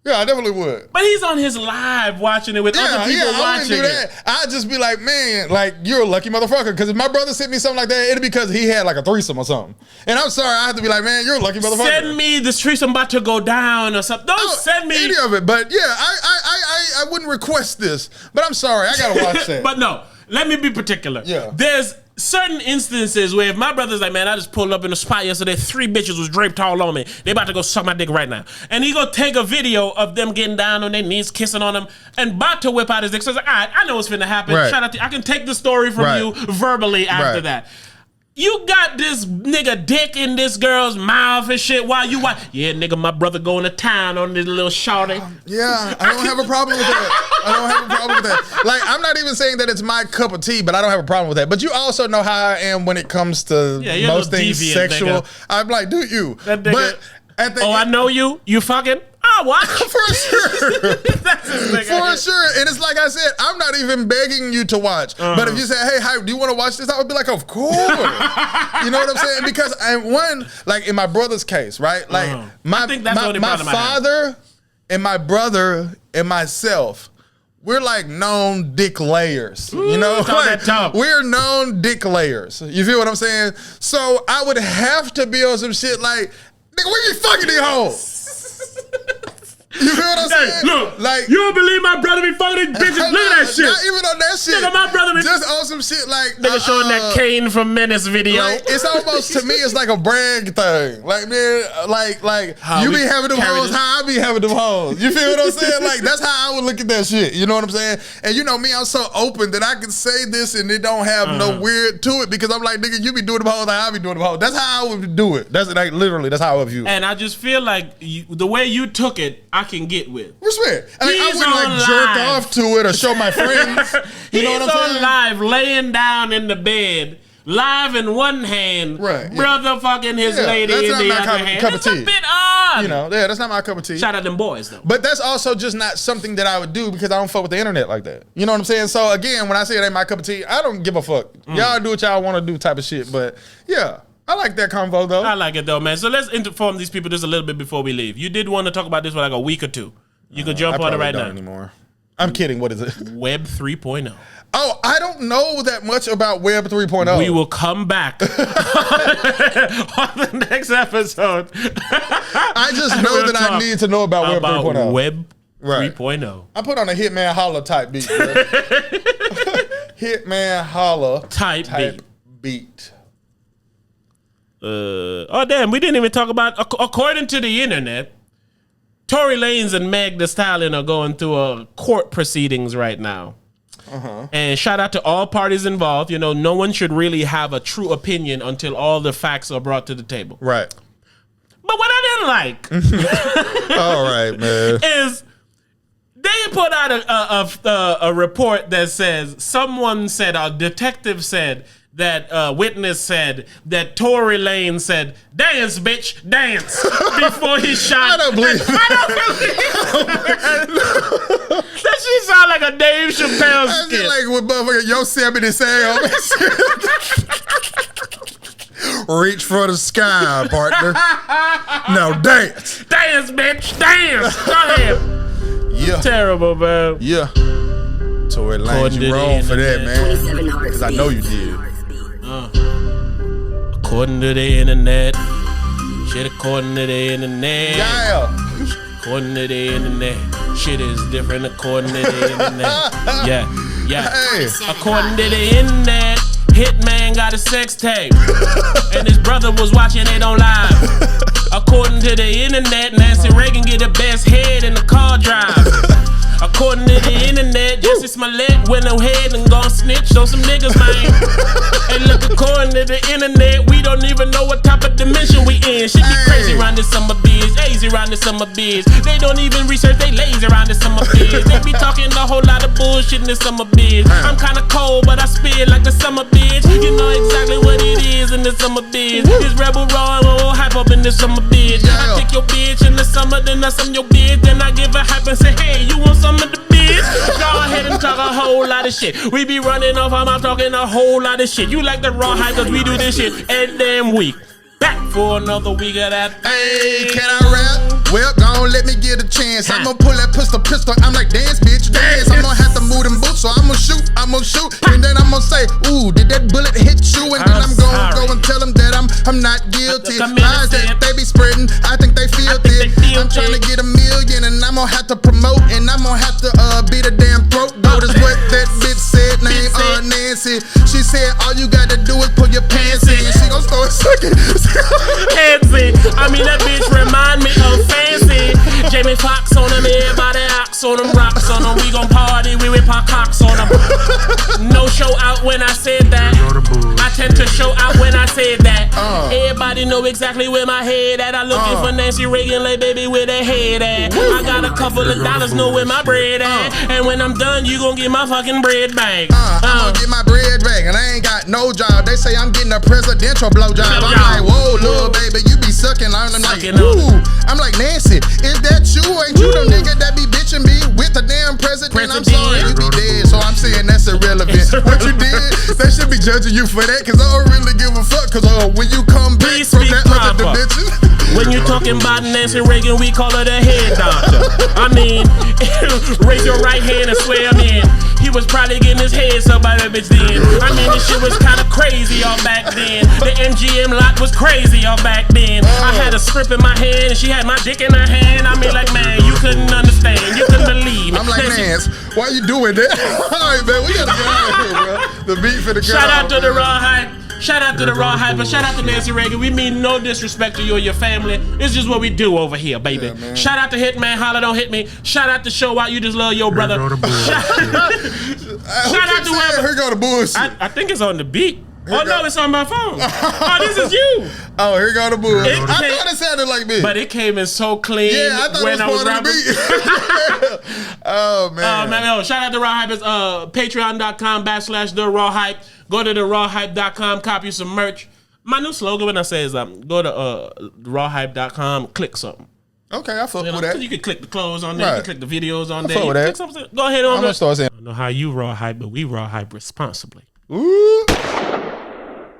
Speaker 1: Yeah, I definitely would.
Speaker 2: But he's on his live watching it with other people watching
Speaker 1: I wouldn't do that. I'd just be like, man, like, you're a lucky motherfucker. Because if my brother sent me something like that, it'd be because he had like a threesome or something. And I'm sorry, I have to be like, man, you're a lucky motherfucker.
Speaker 2: Send me this threesome about to go down or something. Don't send me
Speaker 1: any of it. But yeah, I wouldn't request this. But I'm sorry, I gotta watch that.
Speaker 2: But no, let me be particular. Yeah. There's certain instances where if my brother's like, man, I just pulled up in a spot yesterday, 3 bitches was draped all on me. They about to go suck my dick right now. And he go take a video of them getting down on their knees, kissing on him, and about to whip out his dick. So it's like, all right, I know what's finna happen. Right. Shout out to you. I can take the story from you verbally after that. You got this nigga dick in this girl's mouth and shit while you watch. Yeah, nigga, my brother going to town on this little shorty.
Speaker 1: Yeah, I don't have a problem with that. I don't have a problem with that. Like, I'm not even saying that it's my cup of tea, but I don't have a problem with that. But you also know how I am when it comes to most things sexual. Nigga. I'm like, do you?
Speaker 2: That nigga, but at the end, I know you. You fucking. I watch.
Speaker 1: For sure. For sure. And it's like I said, I'm not even begging you to watch. But if you say, hey, Hype, do you want to watch this? I would be like, of course. You know what I'm saying? Because like in my brother's case, right? Like my father and my brother and myself, we're like known dick layers. You know? Like, we're known dick layers. You feel what I'm saying? So I would have to be on some shit like, nigga, where you fucking these hoes? You feel what I'm saying?
Speaker 2: Look, like, you don't believe my brother be fucking these bitches? Look at that shit.
Speaker 1: Not even on that shit.
Speaker 2: Nigga, my brother be
Speaker 1: just on some shit like
Speaker 2: nigga showing that Kane from Menace video.
Speaker 1: Like, it's almost to me, it's like a brag thing. Like, man, like you be having them hoes, how I be having them hoes. You feel what I'm saying? Like, that's how I would look at that shit. You know what I'm saying? And you know me, I'm so open that I can say this and it don't have no weird to it because I'm like, nigga, you be doing them hoes like I be doing them hoes. That's how I would do it. That's like literally, that's how I would view it.
Speaker 2: And I just feel like the way you took it, I can get with.
Speaker 1: Respect. I wouldn't like jerk off to it or show my friends. You know what I'm saying?
Speaker 2: He's on live, laying down in the bed, live in one hand, brother fucking his lady in the other hand. That's a bit odd.
Speaker 1: You know, that's not my cup of tea.
Speaker 2: Shout out them boys though.
Speaker 1: But that's also just not something that I would do because I don't fuck with the internet like that. You know what I'm saying? So again, when I say it ain't my cup of tea, I don't give a fuck. Y'all do what y'all want to do type of shit. But yeah. I like that convo though.
Speaker 2: I like it though, man. So let's inform these people just a little bit before we leave. You did want to talk about this for like a week or two. You can jump on it right now.
Speaker 1: Anymore. I'm kidding. What is it?
Speaker 2: Web 3.0.
Speaker 1: Oh, I don't know that much about Web 3.0.
Speaker 2: We will come back on the next episode.
Speaker 1: I just know that I need to know about Web 3.0.
Speaker 2: Web 3.0.
Speaker 1: I put on a Hitman Holla type beat. Hitman Holla type beat.
Speaker 2: Oh, damn. We didn't even talk about, according to the internet, Tory Lanes and Meg the Stallion are going through court proceedings right now. And shout out to all parties involved. You know, no one should really have a true opinion until all the facts are brought to the table.
Speaker 1: Right.
Speaker 2: But what I didn't like
Speaker 1: all right, man,
Speaker 2: is they put out a report that says someone said, a detective said, that witness said that Tory Lane said, "Dance, bitch, dance," before he shot.
Speaker 1: I don't believe.
Speaker 2: That shit sound like a Dave Chappelle skit.
Speaker 1: Like with motherfucker Yosemite Sam. Reach for the sky, partner. Now dance,
Speaker 2: dance, bitch, dance. Go ahead.
Speaker 1: Yeah,
Speaker 2: terrible, man.
Speaker 1: Yeah, Tory Lane, you wrong for that, man. Because I know you did.
Speaker 2: According to the internet, shit. According to the internet, according to the internet, shit is different. According to the internet, yeah.
Speaker 1: Hey.
Speaker 2: According to the internet, Hitman got a sex tape, and his brother was watching it on live. According to the internet, Nancy Reagan get the best head in the car drive. According to the internet, Jesse Smollett went ahead and gon' snitch on some niggas, man. And look, according to the internet, we don't even know what type of dimension we in. Shit be crazy around this summer biz, lazy around this summer biz. They don't even research, they lazy around this summer biz. They be talking a whole lot of bullshit in this summer biz. I'm kinda cold, but I spit like the summer biz. You know exactly what it is in the summer biz. This rebel raw and we'll hype up in the summer biz. I take your bitch in the summer, then I sum your bitch. Then I give a hype and say, hey, you want some of the biz? Go ahead and talk a whole lot of shit. We be running off our mouth talking a whole lot of shit. You like the raw hype, cause we do this shit every damn week. Back for another week of that.
Speaker 1: Hey, can I rap? Well, gon' let me get a chance. I'm gon' pull that pistol. I'm like, dance, bitch, dance. I'm gon' have to move them boots, so I'm gon' shoot. And then I'm gon' say, ooh, did that bullet hit you? And then I'm gon' go and tell them that I'm not guilty. Lies that they be spreading, I think they feel it. I'm trying to get $1 million, and I'm gon' have to promote, and I'm gon' have to beat a damn throat goat. Is what that bitch said, name Nancy. She said, all you gotta do is pull your pants in. She gon' start sucking.
Speaker 2: Fancy. I mean, that bitch remind me of Fancy. Jamie Foxx on him, everybody ox on him, rocks on him. We gon' party, we whip our cocks on him. No show out when I said that. I tend to show out when I said that. Everybody know exactly where my head at. I looking for Nancy Reagan, like baby, where that head at? I got a couple of dollars, know where my bread at. And when I'm done, you gon' get my fucking bread back.
Speaker 4: I'm gonna get my bread back, and I ain't got no job. They say I'm getting a presidential blowjob. I'm like, whoa, little baby, you be sucking on them like, ooh. I'm like, Nancy, is that you? Ain't you the nigga that be bitching me with the damn president? I'm sorry, you be dead, so I'm saying that's irrelevant. What you did, they should be judging you for that, cause I don't really give a fuck. Cause when you come back from that other dimension.
Speaker 2: When you talking about Nancy Reagan, we call her the head doctor. I mean, raise your right hand and swear him in. He was probably getting his head sucked by that bitch then. I mean, this shit was kind of crazy all back then. The MGM lot was crazy all back then. I had a script in my hand and she had my dick in her hand. I mean, like, man, you couldn't understand. You couldn't believe.
Speaker 4: I'm like, Nance, why you doing that? All right, man, we gotta get out of here, bro. The beat for the girl.
Speaker 2: Shout out to the Raw Hype. Shout out to the Raw Hype, and shout out to Nancy Reagan. We mean no disrespect to you or your family. It's just what we do over here, baby. Yeah, shout out to Hitman, holla don't hit me. Shout out to Show Out, you just love your brother. Shout out to whoever.
Speaker 4: Here go the bullshit.
Speaker 2: I think it's on the beat. No, it's on my phone. Oh, this is you.
Speaker 4: Oh, here go the bullshit. I thought it sounded like me.
Speaker 2: But it came in so clean.
Speaker 4: Yeah, I thought it was part of the beat. Oh, man.
Speaker 2: Shout out to Raw Hype. It's patreon.com/TheRawHype. Go to TheRawHype.com, copy some merch. My new slogan when I say is go to TheRawHype.com, click something.
Speaker 4: Okay, I fuck with that.
Speaker 2: You can click the clothes on there, you can click the videos on there.
Speaker 4: Fuck with that.
Speaker 2: Go ahead on.
Speaker 4: I'm gonna start saying.
Speaker 2: I don't know how you Raw Hype, but we Raw Hype responsibly.
Speaker 4: Ooh.